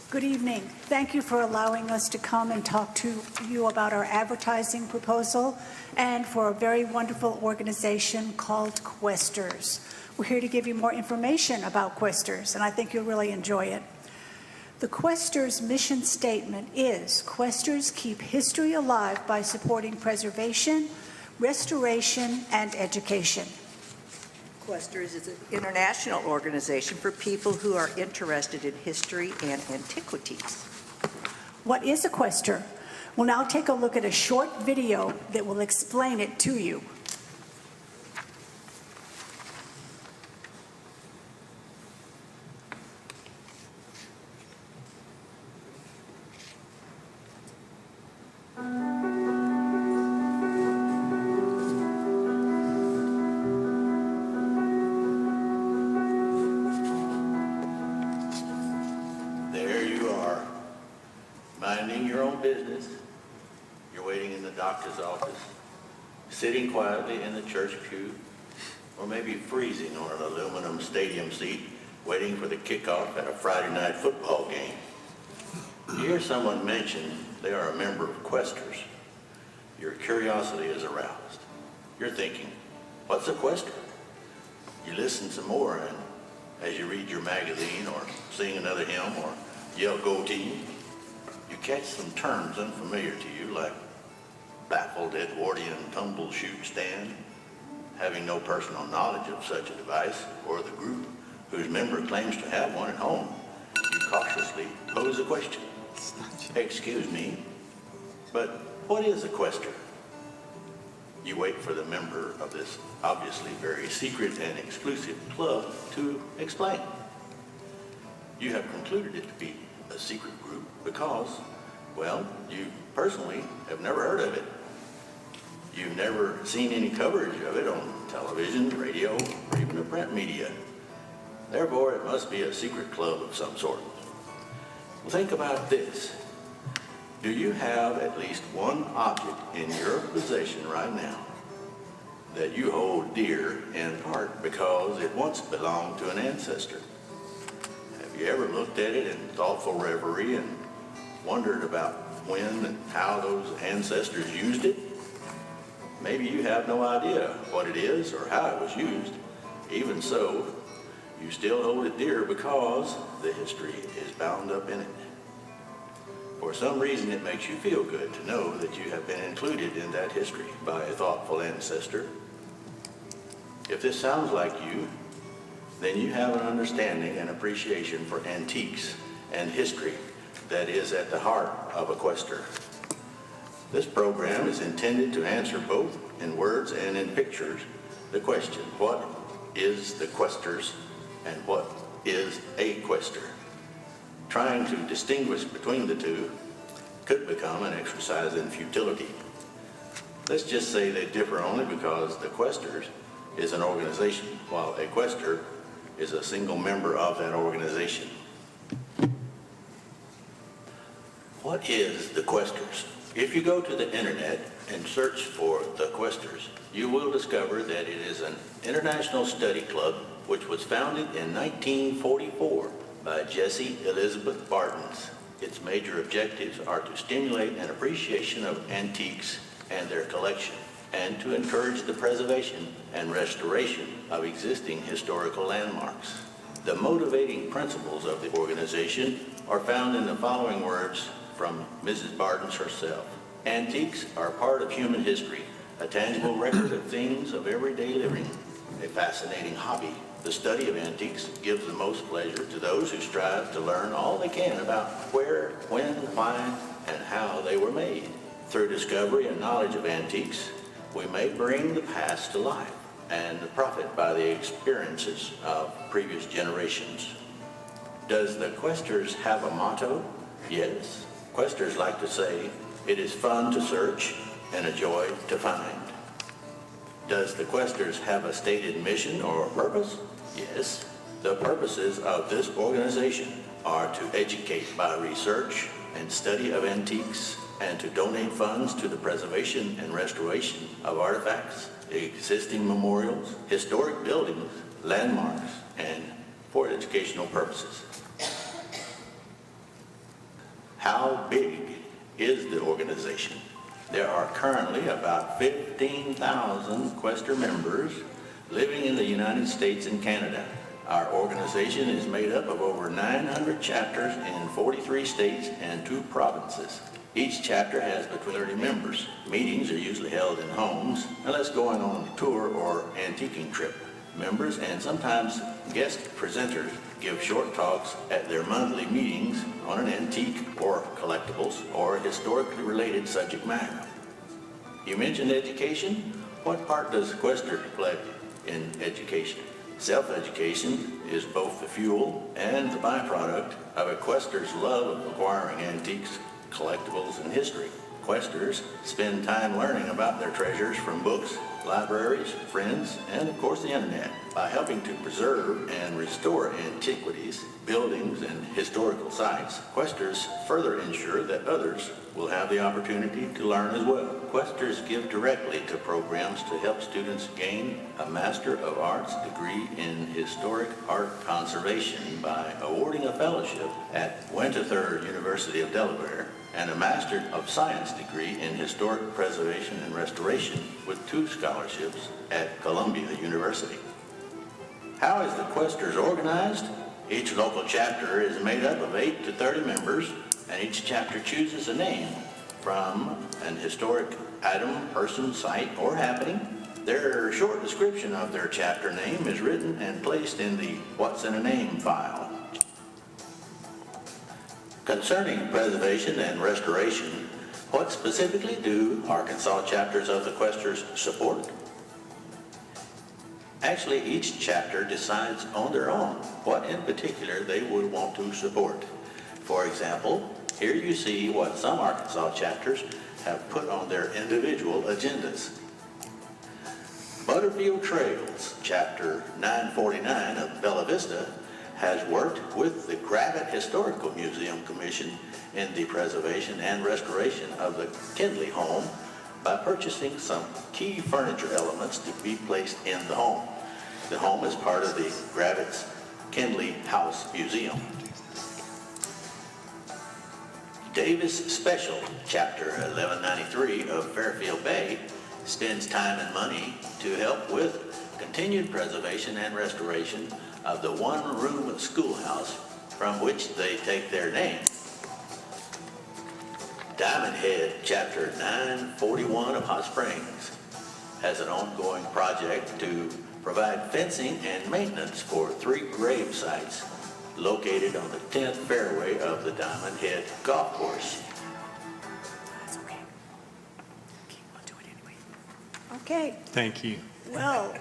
Good evening. Thank you for allowing us to come and talk to you about our advertising proposal and for a very wonderful organization called Questers. We're here to give you more information about Questers, and I think you'll really enjoy it. The Questers mission statement is, Questers keep history alive by supporting preservation, restoration, and education. Questers is an international organization for people who are interested in history and antiquities. What is a Quester? We'll now take a look at a short video that will explain it to you. There you are, minding your own business. You're waiting in the doctor's office, sitting quietly in the church pew, or maybe freezing on an aluminum stadium seat, waiting for the kickoff at a Friday night football game. You hear someone mention they are a member of Questers. Your curiosity is aroused. You're thinking, what's a Quester? You listen some more, and as you read your magazine or sing another hymn or yell "Go Team," you catch some terms unfamiliar to you, like baffled Edwardian tumble chute stand, having no personal knowledge of such a device or the group whose member claims to have one at home. You cautiously pose a question. Excuse me, but what is a Quester? You wait for the member of this obviously very secret and exclusive club to explain. You have concluded it to be a secret group because, well, you personally have never heard of it. You've never seen any coverage of it on television, radio, or even the print media. Therefore, it must be a secret club of some sort. Well, think about this. Do you have at least one object in your possession right now that you hold dear in part because it once belonged to an ancestor? Have you ever looked at it in thoughtful reverie and wondered about when and how those ancestors used it? Maybe you have no idea what it is or how it was used. Even so, you still hold it dear because the history is bound up in it. For some reason, it makes you feel good to know that you have been included in that history by a thoughtful ancestor. If this sounds like you, then you have an understanding and appreciation for antiques and history that is at the heart of a Quester. This program is intended to answer both in words and in pictures the question, what is the Questers and what is a Quester? Trying to distinguish between the two could become an exercise in futility. Let's just say they differ only because the Questers is an organization, while a Quester is a single member of that organization. What is the Questers? If you go to the internet and search for the Questers, you will discover that it is an international study club which was founded in 1944 by Jessie Elizabeth Bartons. Its major objectives are to stimulate an appreciation of antiques and their collection, and to encourage the preservation and restoration of existing historical landmarks. The motivating principles of the organization are found in the following words from Mrs. Bartons herself. Antiques are part of human history, a tangible record of things of everyday living, a fascinating hobby. The study of antiques gives the most pleasure to those who strive to learn all they can about where, when, why, and how they were made. Through discovery and knowledge of antiques, we may bring the past to life and profit by the experiences of previous generations. Does the Questers have a motto? Yes. Questers like to say, it is fun to search and a joy to find. Does the Questers have a stated mission or purpose? Yes. The purposes of this organization are to educate by research and study of antiques and to donate funds to the preservation and restoration of artifacts, existing memorials, historic buildings, landmarks, and for educational purposes. How big is the organization? There are currently about 15,000 Quester members living in the United States and Canada. Our organization is made up of over 900 chapters in 43 states and 2 provinces. Each chapter has between 30 members. Meetings are usually held in homes, unless going on a tour or antiquing trip. Members and sometimes guest presenters give short talks at their monthly meetings on an antique or collectibles or historically related subject matter. You mentioned education. What part does Quester play in education? Self-education is both the fuel and the byproduct of a Quester's love of acquiring antiques, collectibles, and history. Questers spend time learning about their treasures from books, libraries, friends, and of course the internet. By helping to preserve and restore antiquities, buildings, and historical sites, Questers further ensure that others will have the opportunity to learn as well. Questers give directly to programs to help students gain a Master of Arts degree in Historic Art Conservation by awarding a fellowship at Winterthur University of Delaware and a Master of Science degree in Historic Preservation and Restoration with 2 scholarships at Columbia University. How is the Questers organized? Each local chapter is made up of 8 to 30 members, and each chapter chooses a name from an historic item, person, site, or happening. Their short description of their chapter name is written and placed in the What's in a Name file. Concerning preservation and restoration, what specifically do Arkansas chapters of the Questers support? Actually, each chapter decides on their own what in particular they would want to support. For example, here you see what some Arkansas chapters have put on their individual agendas. Butterfield Trails, Chapter 949 of Bella Vista, has worked with the Gravett Historical Museum Commission in the preservation and restoration of the Kindley home by purchasing some key furniture elements to be placed in the home. The home is part of the Gravett's Kindley House Museum. Davis Special, Chapter 1193 of Fairfield Bay, spends time and money to help with continued preservation and restoration of the one-room schoolhouse from which they take their name. Diamond Head, Chapter 941 of Hot Springs, has an ongoing project to provide fencing and maintenance for 3 grave sites located on the 10th fairway of the Diamond Head Golf Course. That's okay. I'll do it anyway. Okay. Thank you. Well,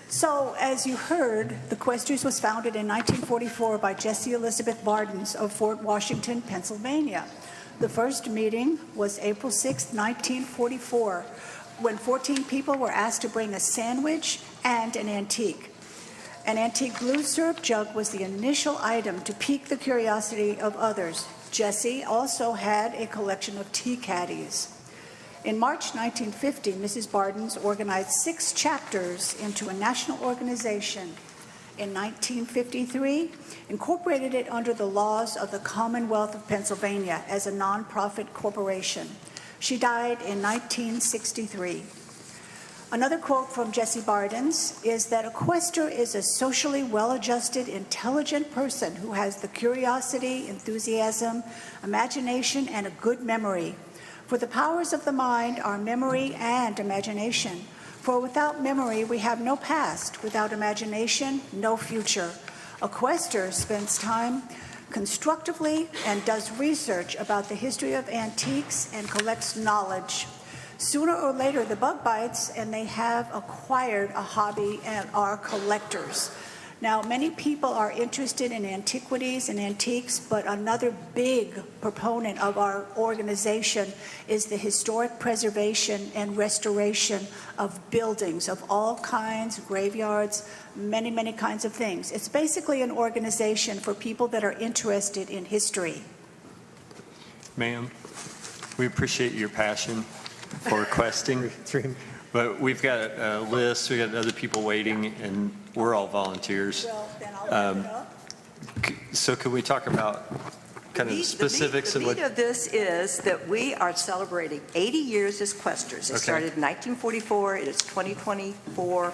so as you heard, the Questers was founded in 1944 by Jessie Elizabeth Bardens of Fort Washington, Pennsylvania. The first meeting was April 6, 1944, when 14 people were asked to bring a sandwich and an antique. An antique blue syrup jug was the initial item to pique the curiosity of others. Jessie also had a collection of tea caddies. In March 1950, Mrs. Bardens organized 6 chapters into a national organization. In 1953, incorporated it under the laws of the Commonwealth of Pennsylvania as a nonprofit corporation. She died in 1963. Another quote from Jessie Bardens is that a quester is a socially well-adjusted, intelligent person who has the curiosity, enthusiasm, imagination, and a good memory. For the powers of the mind are memory and imagination. For without memory, we have no past. Without imagination, no future. A quester spends time constructively and does research about the history of antiques and collects knowledge. Sooner or later, the bug bites, and they have acquired a hobby and are collectors. Now, many people are interested in antiquities and antiques, but another big proponent of our organization is the historic preservation and restoration of buildings of all kinds, graveyards, many, many kinds of things. It's basically an organization for people that are interested in history. Ma'am, we appreciate your passion for questing, but we've got a list, we've got other people waiting, and we're all volunteers. Well, then I'll wrap it up. So could we talk about kind of the specifics of The what? meat of this is that we are celebrating 80 years as Questers. It Okay. started in 1944. It is 2024.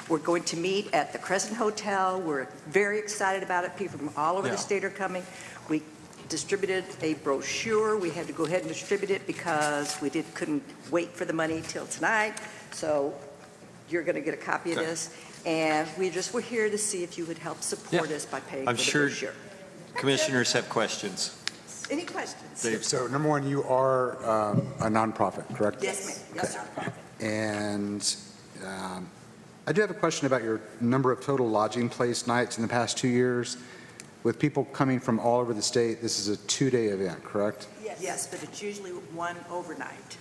We're going to meet at the Crescent Hotel. We're very excited about it. People from all over Yeah. the state are coming. We distributed a brochure. We had to go ahead and distribute it because we couldn't wait for the money till tonight. So you're going to get a copy of Okay. this. And we're here to see if you would help support Yeah. us by paying I'm for the sure brochure. commissioners have questions. Any questions? Dave? So number one, you are a nonprofit, correct? Yes, ma'am. Yes, ma'am. And I do have a question about your number of total lodging place nights in the past 2 years. With people coming from all over the state, this is a 2-day event, correct? Yes, but it's usually one overnight.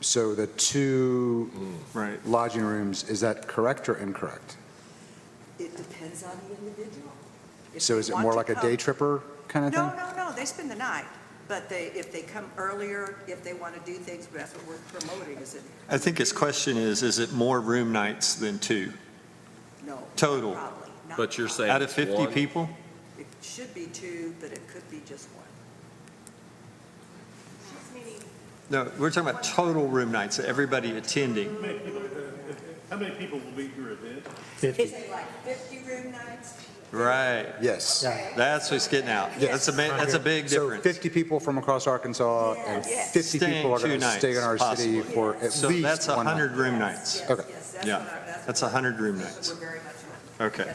So the 2 Right. lodging rooms, is that correct or incorrect? It depends on the individual. If So they is it want more to like a come- day tripper kind of thing? No, they spend the night. But if they come earlier, if they want to do things, that's what we're promoting, is it? I think his question is it more room nights than 2? No. Total. Probably not. But you're saying Out of 50 one? people? It should be 2, but it could be just 1. No, we're talking about total room nights, everybody attending. How many people will be at your event? 50. Say like 50 room nights? Right. Yes. That's what he's getting out. That's a big So difference. 50 people from across Arkansas and 50 Staying people are 2 going to nights, stay in our city possibly. for at So least that's 1 night. 100 room nights. Okay. Yes, Yeah, that's 100 room nights. We're very much on. Okay.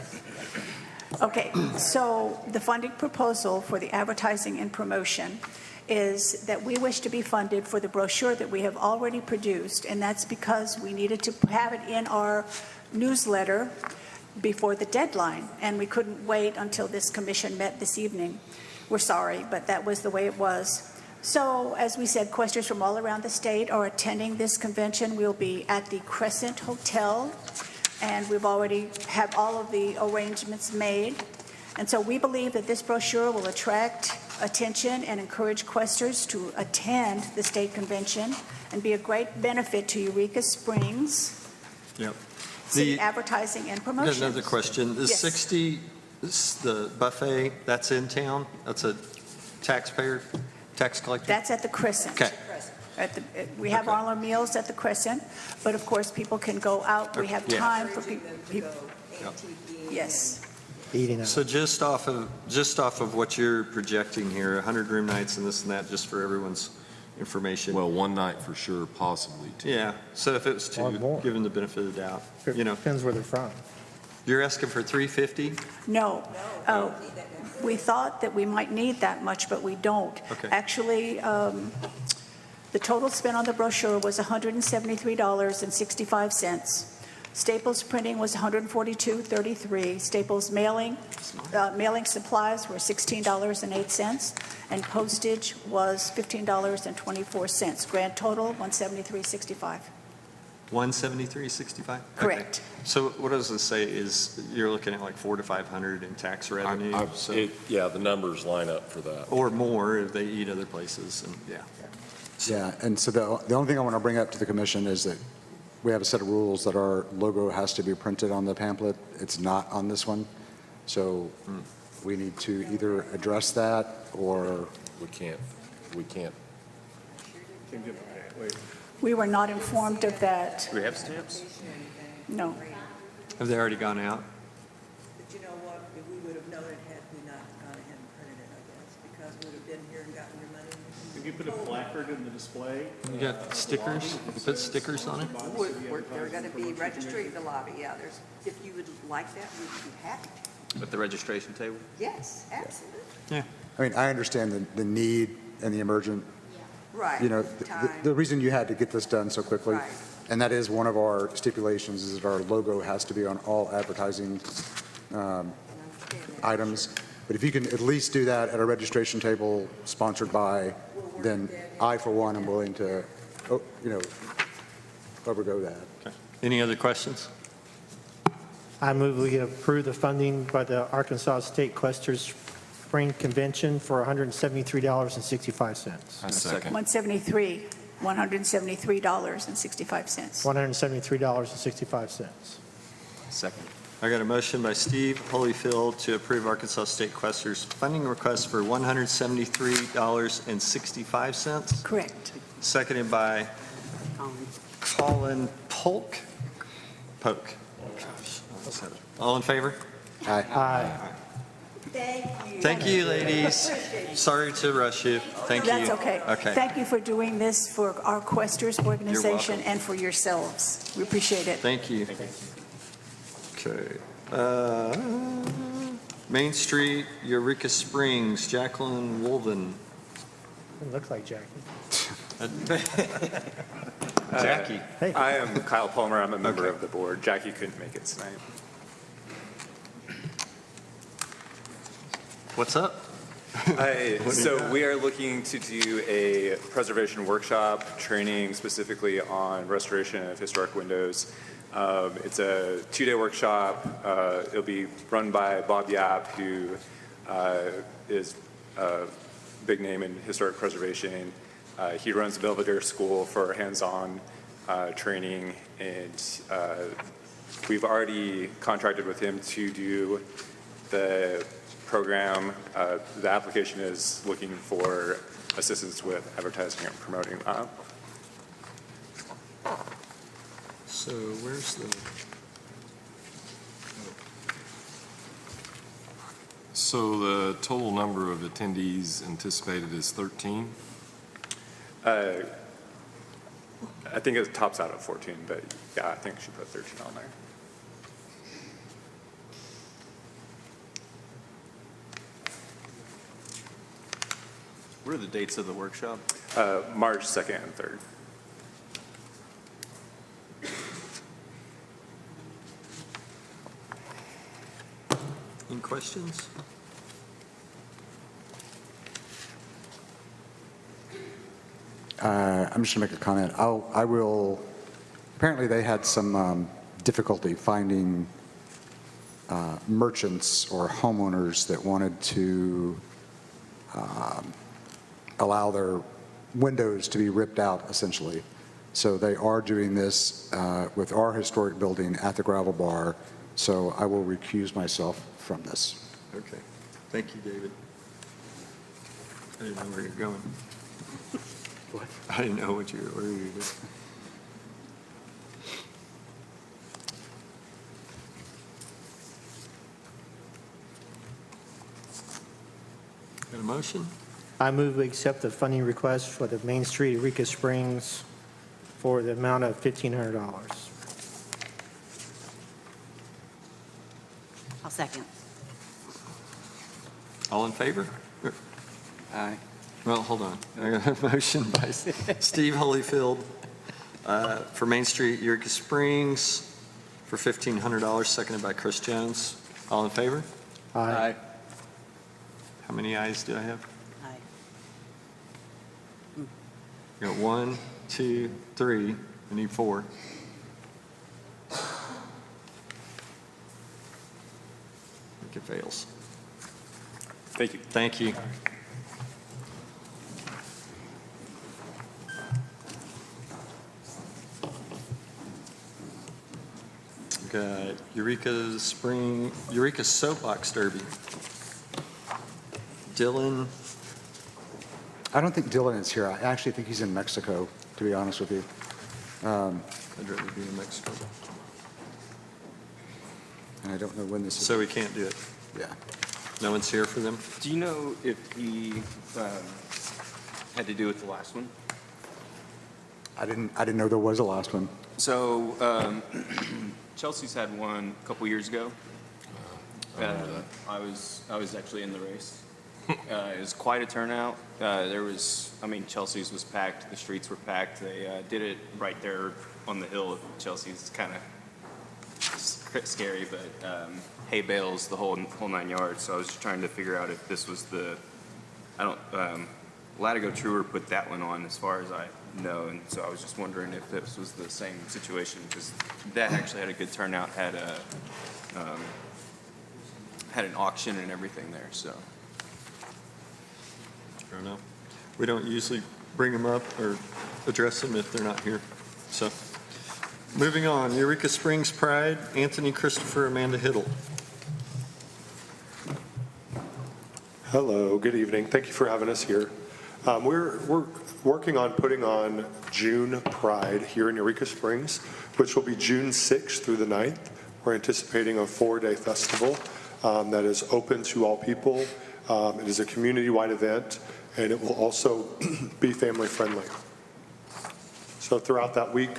Okay, so the funding proposal for the advertising and promotion is that we wish to be funded for the brochure that we have already produced, and that's because we needed to have it in our newsletter before the deadline, and we couldn't wait until this commission met this evening. We're sorry, but that was the way it was. So, as we said, questers from all around the state are attending this convention. We'll be at the Crescent Hotel, and we've already have all of the arrangements made. And so we believe that this brochure will attract attention and encourage questers to attend the state convention and be a great benefit to Eureka Springs Yep. city advertising and promotion. Another question. The Yes. 60, the buffet, that's in town? That's a taxpayer, tax collector? That's at the Crescent. Okay. We have Okay. all our meals at the Crescent, but of course, people can go out. We have Yeah. time for Encouraging them to people. go antiquing. Yes. Eating out. So just off of what you're projecting here, 100 room nights and this and that, just for everyone's information. Well, one night for sure, possibly 2. Yeah, so if it was Or 2, more. given the benefit of the doubt, you know, Depends where they're from. you're asking for 350? No. We thought that we might need that much, but we don't. Okay. Actually, the total spent on the brochure was $173.65. Staples printing was $142.33. Staples mailing supplies were $16.08, and postage was $15.24. Grand total, $173.65. 173.65? Correct. So what I was going to say is you're looking at like 400 to 500 in tax revenue, so, Yeah, the numbers line up for that. or more if they eat other places, and yeah. Yeah, and so the only thing I want to bring up to the commission is that we have a set of rules that our logo has to be printed on the pamphlet. It's not on this one. So we need to either address that or, We can't. We were not informed of that. Do we have stamps? No. Have they already gone out? But you know what, we would have known it had we not gone ahead and printed it, I guess, because we would have been here and gotten your money. Can you put a placard in the display? You got stickers? You put stickers on it? They're going to be registry at the lobby, yeah, if you would like that, we'd be happy to. At the registration table? Yes, absolutely. Yeah. I mean, I understand the need and the emergent, Right. you know, Time. the reason you had to get this done so quickly. Right. And that is one of our stipulations is that our logo has to be on all advertising items. But if you can at least do that at a registration table sponsored by, then I, for one, am willing to, overgo that. Okay. Any other questions? I move we approve the funding by the Arkansas State Questers Spring Convention for $173.65. I second. $173.65. $173.65. Second. I got a motion by Steve Holyfield to approve Arkansas State Questers funding request for $173.65. Correct. Seconded by Colin Polk. Polk. Gosh, almost had it. All in favor? Aye. Aye. Thank you, ladies. Sorry to rush you. Thank you. That's okay. Okay. Thank you for doing this for our Questers organization welcome. and for yourselves. We appreciate it. Thank you. Okay. Main Street, Eureka Springs, Jacqueline Wolven. It looks like Jackie. Jackie. Hey. I am Kyle Palmer. I'm a member of the board. Jackie couldn't make it tonight. What's up? So we are looking to do a preservation workshop training specifically on restoration of historic windows. It's a 2-day workshop. It'll be run by Bob Yap, who is a big name in historic preservation. He runs the Belvedere School for hands-on training, and we've already contracted with him to do the program. The application is looking for assistance with advertising and promoting that. So where's the? So the total number of attendees anticipated is 13? I think it tops out at 14, but yeah, I think she put 13 on there. What are the dates of the workshop? March 2nd and 3rd. Any questions? I'm just going to make a comment. Apparently they had some difficulty finding merchants or homeowners that wanted to allow their windows to be ripped out, essentially. So they are doing this with our historic building at the gravel bar. So I will recuse myself from this. Okay. Thank you, David. I didn't know where you're going. What? I didn't know where you were going. Got a motion? I move we accept the funding request for the Main Street Eureka Springs for the amount of $1,500. I'll second. All in favor? Aye. Well, hold on. I got a motion by Steve Holyfield for Main Street Eureka Springs for $1,500, seconded by Chris Jones. All in favor? Aye. How many ayes do I have? Aye. I got 1, 2, 3. I need 4. I think it fails. Thank you. Thank you. Got Eureka Soapbox Derby. Dylan, I don't think Dylan is here. I actually think he's in Mexico, to be honest with you. I'd rather be in Mexico. And I don't know when this is. So we can't do it. Yeah. No one's here for them? Do you know if he had to do with the last one? I didn't know there was a last one. So Chelsea's had one a couple years ago. I was actually in the race. It was quite a turnout. Chelsea's was packed. The streets were packed. They did it right there on the hill. Chelsea's kind of scary, but hay bales, the whole 9 yards. So I was just trying to figure out if this was Latigo Truer put that one on as far as I know. And so I was just wondering if this was the same situation, because that actually had a good turnout, had an auction and everything there, so. I don't know. We don't usually bring them up or address them if they're not here. So, moving on, Eureka Springs Pride, Anthony Christopher, Amanda Hiddle. Hello, good evening. Thank you for having us here. We're working on putting on June Pride here in Eureka Springs, which will be June 6th through the 9th. We're anticipating a 4-day festival that is open to all people. It is a community-wide event, and it will also be family-friendly. So throughout that week,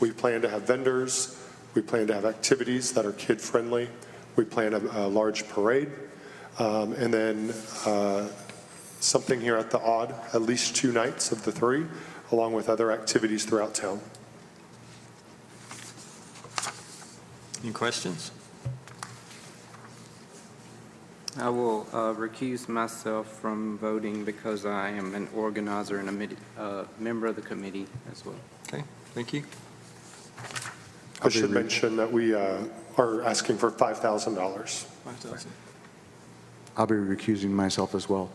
we plan to have vendors, we plan to have activities that are kid-friendly, we plan a large parade, and then something here at the Odd, at least 2 nights of the 3, along with other activities throughout town. Any questions? I will recuse myself from voting because I am an organizer and a member of the committee as well. Okay, thank you. I should mention that we are asking for $5,000. 5,000. I'll be recusing myself as well.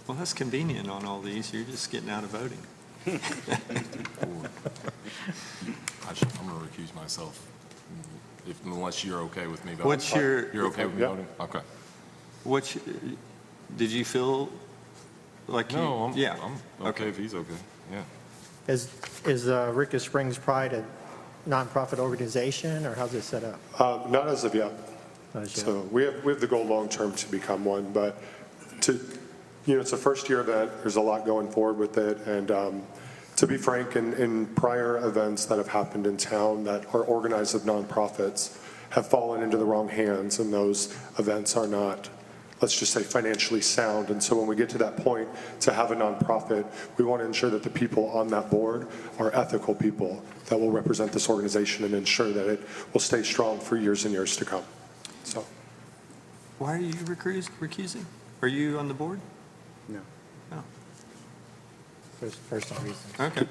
Well, that's convenient on all these. You're just getting out of voting. I'm going to recuse myself, unless you're okay with me voting. You're okay with me voting? Okay. Did you feel like you? No, I'm okay Okay. if he's okay, yeah. Is Eureka Springs Pride a nonprofit organization, or how's it set up? Not as of yet. Not as yet. So we have the goal long-term to become one, but it's a first-year event. There's a lot going forward with it, and to be frank, in prior events that have happened in town that are organized of nonprofits have fallen into the wrong hands, and those events are not, let's just say, financially sound. And so when we get to that point to have a nonprofit, we want to ensure that the people on that board are ethical people that will represent this organization and ensure that it will stay strong for years and years to come. So, Why are you recusing? Are you on the board? No. Oh, There's personal reasons. okay.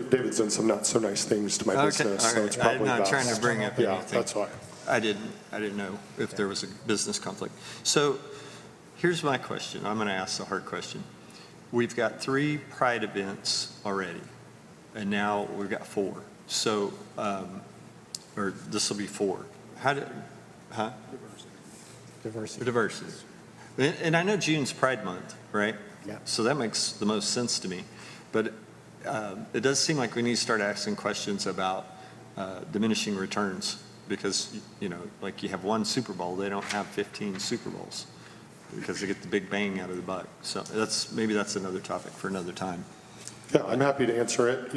David's done some not so nice things to my Okay, business, all so right. it's probably I'm not best. trying to bring up Yeah, anything. that's why. I didn't know if there was a business conflict. So here's my question. I'm going to ask the hard question. We've got 3 Pride events already, and now we've got 4. So, or this will be 4. Diversity. And I know June's Pride Month, right? Yeah. So that makes the most sense to me. But it does seem like we need to start asking questions about diminishing returns, because, like you have 1 Super Bowl, they don't have 15 Super Bowls because they get the big bang out of the buck. So maybe that's another topic for another time. Yeah, I'm happy to answer it.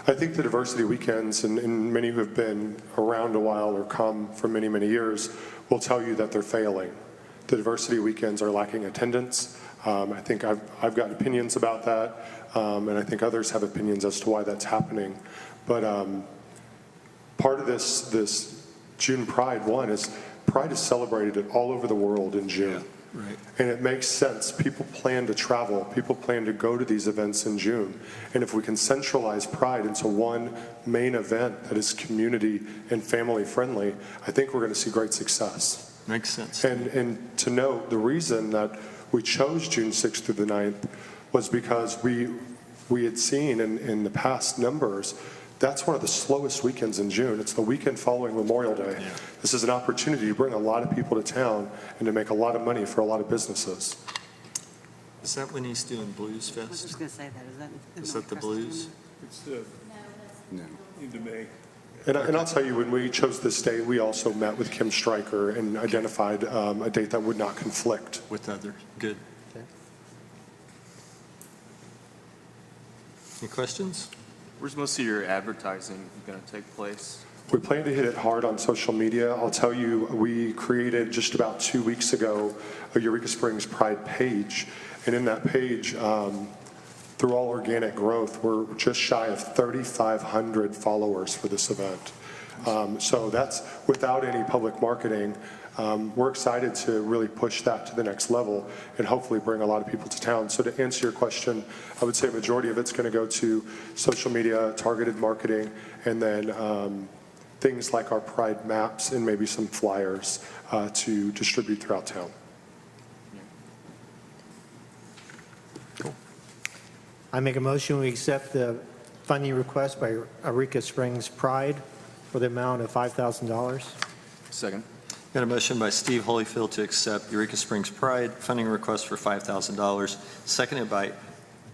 I think the diversity weekends, and many who have been around a while or come for many, many years, will tell you that they're failing. The diversity weekends are lacking attendance. I think I've got opinions about that, and I think others have opinions as to why that's happening. But part of this June Pride is Pride is celebrated all over the world in June. Yeah, right. And it makes sense. People plan to travel. People plan to go to these events in June. And if we can centralize Pride into one main event that is community and family friendly, I think we're going to see great success. Makes sense. And to note, the reason that we chose June 6th through the 9th was because we had seen in the past numbers, that's one of the slowest weekends in June. It's the weekend following Memorial Day. Yeah. This is an opportunity to bring a lot of people to town and to make a lot of money for a lot of businesses. Is that when he's doing Blues I was Fest? just going to say that. Is that the Blues? It's No. into May. And I'll tell you, when we chose this date, we also met with Kim Stryker and identified a date that would not conflict. With others? Good. Okay. Any questions? Where's most of your advertising going to take place? We plan to hit it hard on social media. I'll tell you, we created just about 2 weeks ago a Eureka Springs Pride page. And in that page, through all organic growth, we're just shy of 3,500 followers for this event. So that's without any public marketing. We're excited to really push that to the next level and hopefully bring a lot of people to town. So to answer your question, I would say a majority of it's going to go to social media, targeted marketing, and then things like our Pride maps and maybe some flyers to distribute throughout town. I make a motion, we accept the funding request by Eureka Springs Pride for the amount of $5,000. Second. Got a motion by Steve Holyfield to accept Eureka Springs Pride funding request for $5,000, seconded by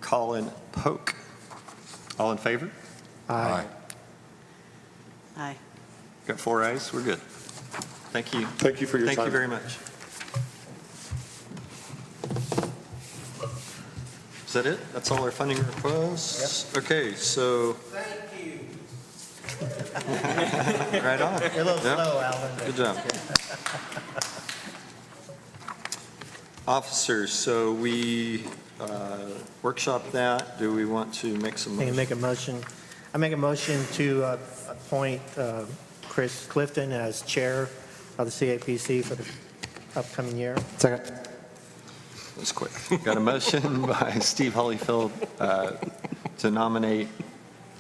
Colin Polk. All in favor? Aye. Aye. Got 4 ayes, we're good. Thank you. Thank you for your time. Thank you very much. Is that it? That's all our funding requests? Yep. Okay, so. Thank you. Right on. You're a little Yep. slow, Alan. Good job. Officers, so we workshop that. Do we want to make some Can you motions? make a motion? I make a motion to appoint Chris Clifton as chair of the CAPC for the upcoming year. Second. That was quick. Got a motion by Steve Holyfield to nominate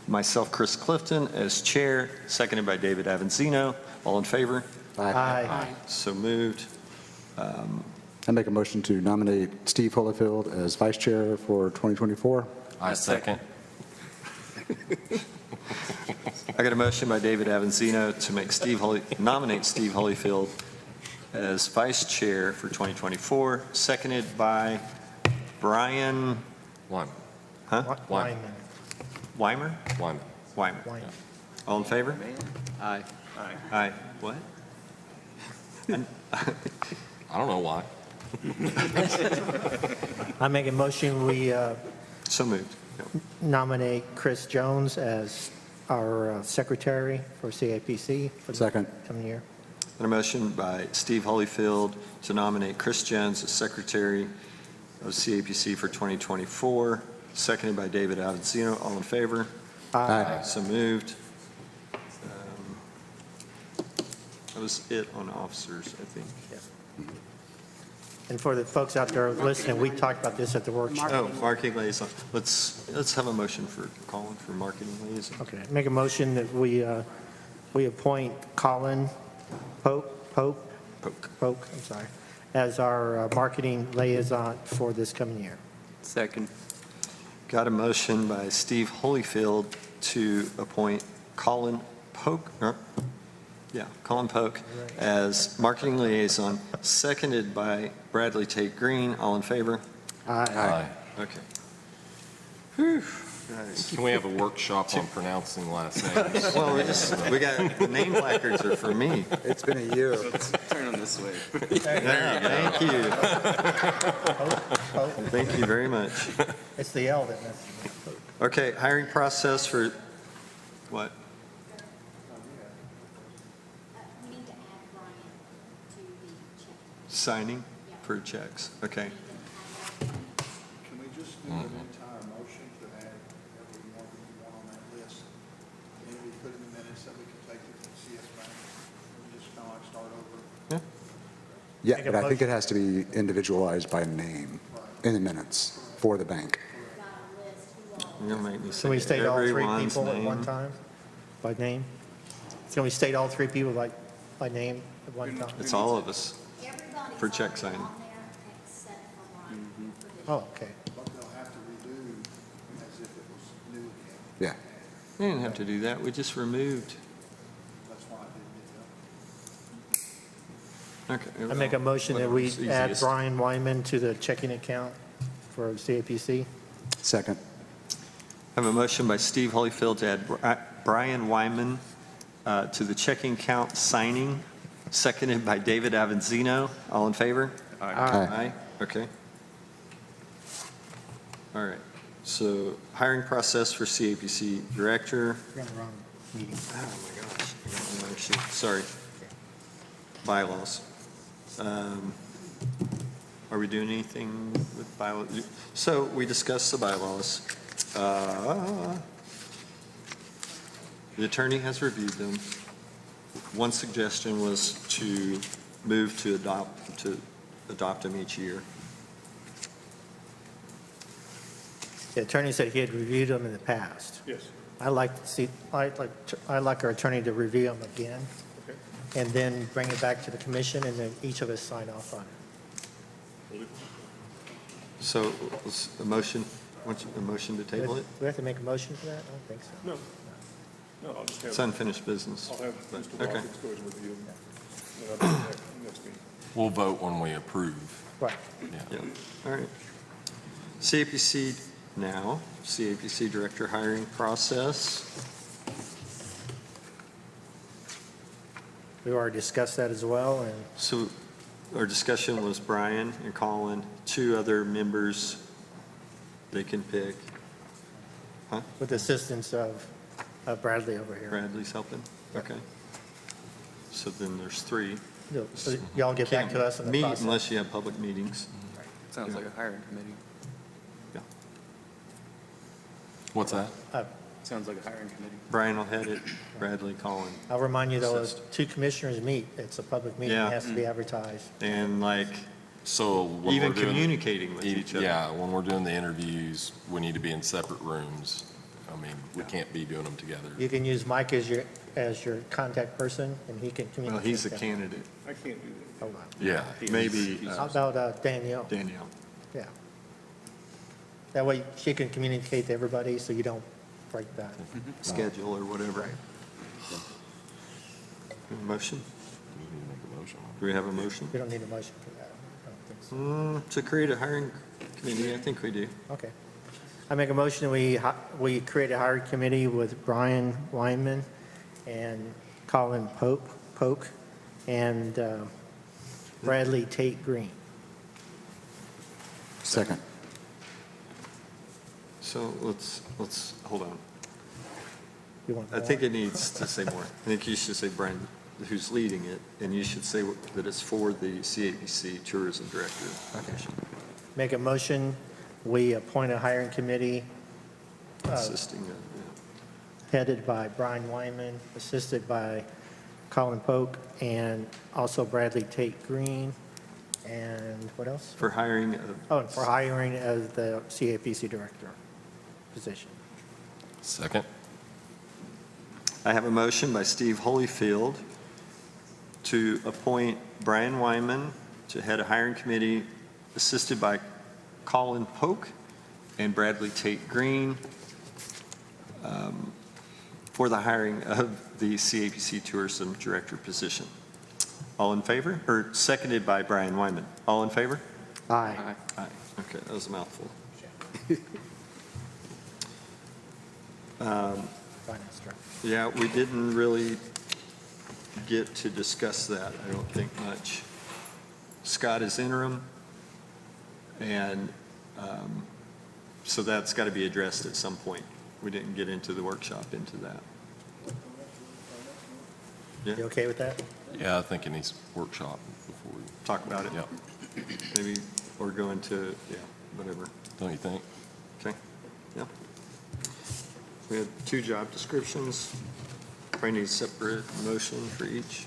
myself, Chris Clifton, as chair, seconded by David Avanzino. All in favor? Aye. So moved. I make a motion to nominate Steve Holyfield as vice chair for 2024. I second. I got a motion by David Avanzino to make nominate Steve Holyfield as vice chair for 2024, seconded by Brian Wyman. Wyman. Weimer? Wyman. Weimer. Wyman. All in favor? Aye. Aye. What? I don't know why. I make a motion, we So moved. nominate Chris Jones as our secretary for CAPC for the Second. coming year. Got a motion by Steve Holyfield to nominate Chris Jones as secretary of CAPC for 2024, seconded by David Avanzino. All in favor? Aye. So moved. That was it on officers, I think. And for the folks out there listening, we talked about this at the workshop. Oh, marketing liaison. Let's have a motion for Colin for marketing liaison. Okay, make a motion that we appoint Colin Poke, I'm sorry, as our marketing liaison for this coming year. Second. Got a motion by Steve Holyfield to appoint Colin Polk, Colin Polk as marketing liaison, seconded by Bradley Tate Green. All in favor? Aye. Okay. Whew, guys. Can we have a workshop on pronouncing last names? Well, we got, the name placards are for me. It's been a year. Turn them this way. Yeah, thank you. Thank you very much. It's the L that messes me up. Okay, hiring process for, what? We need to add Brian to the check. Signing for checks, okay. Can we just do an entire motion to add everyone that you want on that list? Maybe put in the minutes that we can take it to CS Bank and just kind of like start over? Yeah, Make a but I think motion. it has to be individualized by name in the minutes for the bank. You're gonna make me Can we say state all three everyone's people at one name. time, by name? Can we state all three people by name at one time? It's all of us Everybody's for check already signing. on there except for Brian for this Oh, okay. But they'll have to redo as if it was new again. Yeah. We didn't have to do that, we just removed. That's why I didn't get Okay. I make a motion that we Whatever's add easiest. Brian Wyman to the checking account for CAPC. Second. I have a motion by Steve Holyfield to add Brian Wyman to the checking account signing, seconded by David Avanzino. All in favor? Aye. Aye, okay. All right, so hiring process for CAPC director. We're on the wrong meeting. Oh, my gosh, I got one other sheet, sorry. Bylaws. Are we doing anything with bylaws? So we discussed the bylaws. The attorney has reviewed them. one suggestion was to move to adopt them each year. The attorney said he had reviewed them in the past. Yes. I'd like our attorney to review them again, Okay. and then bring it back to the commission, and then each of us sign off on it. So a motion to table it? Do we have to make a motion for that? I don't think so. No. No, I'll just have. It's unfinished business. I'll have but- Mr. Okay. Rockets go ahead and review them. And I'll do that next meeting. We'll vote when we approve. Right. Yeah, all right. CAPC now, CAPC Director hiring process. We already discussed that as well, and So our discussion was Brian and Colin, 2 other members they can pick. Huh? with the assistance of Bradley over here. Bradley's helping? Okay. So then there's 3. So y'all get back to us on the Meet process. unless you have public meetings. Sounds Yeah. like a hiring committee. Yeah. What's that? Sounds like a hiring committee. Brian will head it, Bradley, Colin. I'll remind you, though, Assist. if 2 commissioners meet, it's a public meeting, Yeah. it has to be advertised. And like, So when even we're doing- communicating with each other. Yeah, when we're doing the interviews, we need to be in separate rooms. I mean, we can't be doing them together. You can use Mike as your contact person, and he can Well, communicate. he's a that. candidate. I can't do that. Hold on. Yeah. Maybe How about Danielle? Danielle. Yeah. That way she can communicate to everybody, so you don't break that. Schedule or whatever. Motion? We need to make a motion. Do we have a motion? We don't need a motion for that. I don't think so. To create a hiring committee, I think we do. Okay. I make a motion, we create a hiring committee with Brian Weinman and Colin Polk and Bradley Tate Green. Second. So let's, hold on. You want I more? think it needs to say more. I think you should say Brian, who's leading it, and you should say that it's for the CAPC Tourism Director. Make a motion, we appoint a hiring committee Assisting, headed by Brian Wyman, assisted by Colin Polk, and also Bradley Tate Green, and what else? for hiring. Oh, and for hiring as the CAPC director position. Second? I have a motion by Steve Holyfield to appoint Brian Wyman to head a hiring committee assisted by Colin Polk and Bradley Tate Green for the hiring of the CAPC Tourism Director position. All in favor? Or seconded by Brian Wyman. All in favor? Aye. Aye. Okay, that was a mouthful. Finance director. Yeah, we didn't really get to discuss that, I don't think much. Scott is interim, and so that's got to be addressed at some point. We didn't get into the workshop into that. You okay with that? Yeah, I think it needs workshop before we, Talk about it. Yep. Maybe, or go into, yeah, whatever. don't you think? Okay, yeah. We had 2 job descriptions. Probably need a separate motion for each.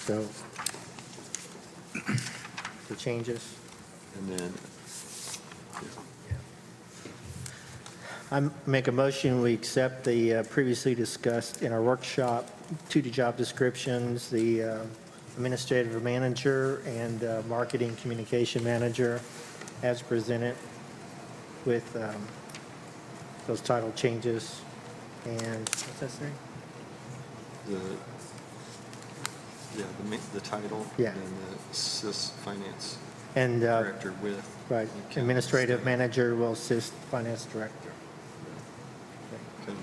So, the changes. And then, I make a motion, we accept the previously discussed in our workshop, 2 job descriptions, the administrative manager and marketing communication manager as presented with those title changes. And what's that say? the title. Yeah. And the assist finance And, director with. right, administrative manager will assist finance director. Okay.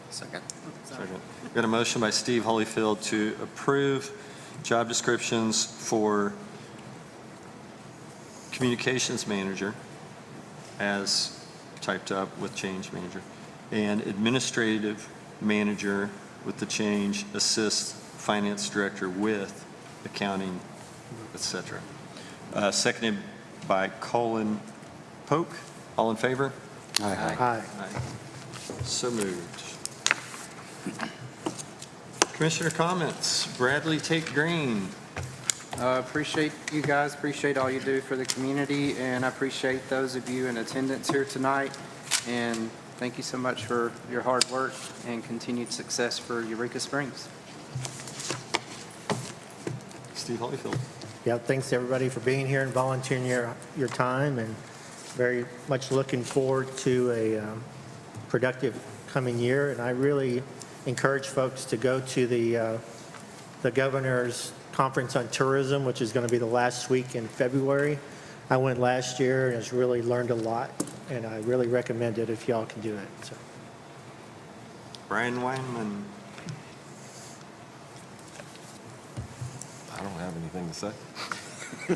Second. Second. Got a motion by Steve Holyfield to approve job descriptions for communications manager as typed up with change manager, and administrative manager with the change, assist finance director with accounting, et cetera. Seconded by Colin Polk. All in favor? Aye. Aye. So moved. Commissioner comments. Bradley Tate Green. Appreciate you guys, appreciate all you do for the community, and I appreciate those of you in attendance here tonight. And thank you so much for your hard work and continued success for Eureka Springs. Steve Holyfield. Yeah, thanks to everybody for being here and volunteering your time, and very much looking forward to a productive coming year. And I really encourage folks to go to the governor's conference on tourism, which is going to be the last week in February. I went last year and has really learned a lot, and I really recommend it if y'all can do it. So. Brian Weinman. I don't have anything to say.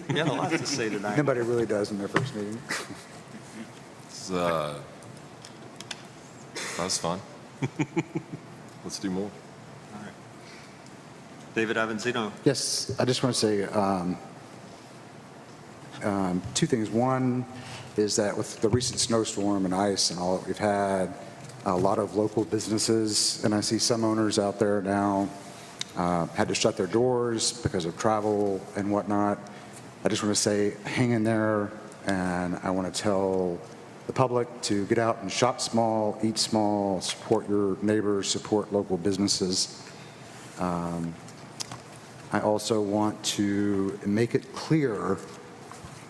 You had a lot to say tonight. Nobody really does in their first meeting. That was fun. Let's do more. All right. David Avanzino. Yes, I just want to say two things. One is that with the recent snowstorm and ice and all that we've had, a lot of local businesses, and I see some owners out there now, had to shut their doors because of travel and whatnot. I just want to say, hang in there, and I want to tell the public to get out and shop small, eat small, support your neighbors, support local businesses. I also want to make it clear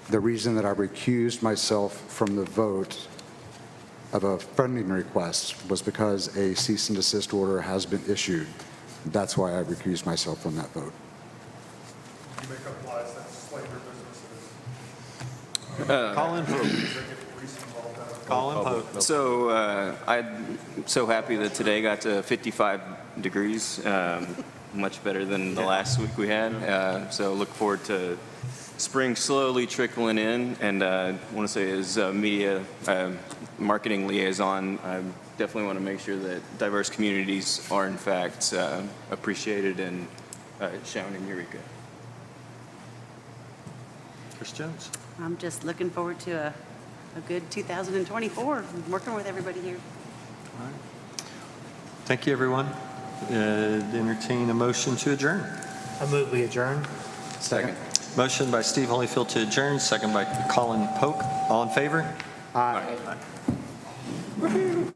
the reason that I recused myself from the vote of a funding request was because a cease and desist order has been issued. That's why I recused myself from that vote. You make up lies, that's slander businesses. Colin Pope. Colin Pope. So I'm so happy that today got to 55 degrees, much better than the last week we had. So look forward to spring slowly trickling in. And I want to say as media marketing liaison, I definitely want to make sure that diverse communities are in fact appreciated and shown in Eureka. Chris Jones. I'm just looking forward to a good 2024, working with everybody here. All right. Thank you, everyone. Entertain a motion to adjourn. I move we adjourn. Second. Motion by Steve Holyfield to adjourn, second by Colin Polk. All in favor? Aye. Woohoo.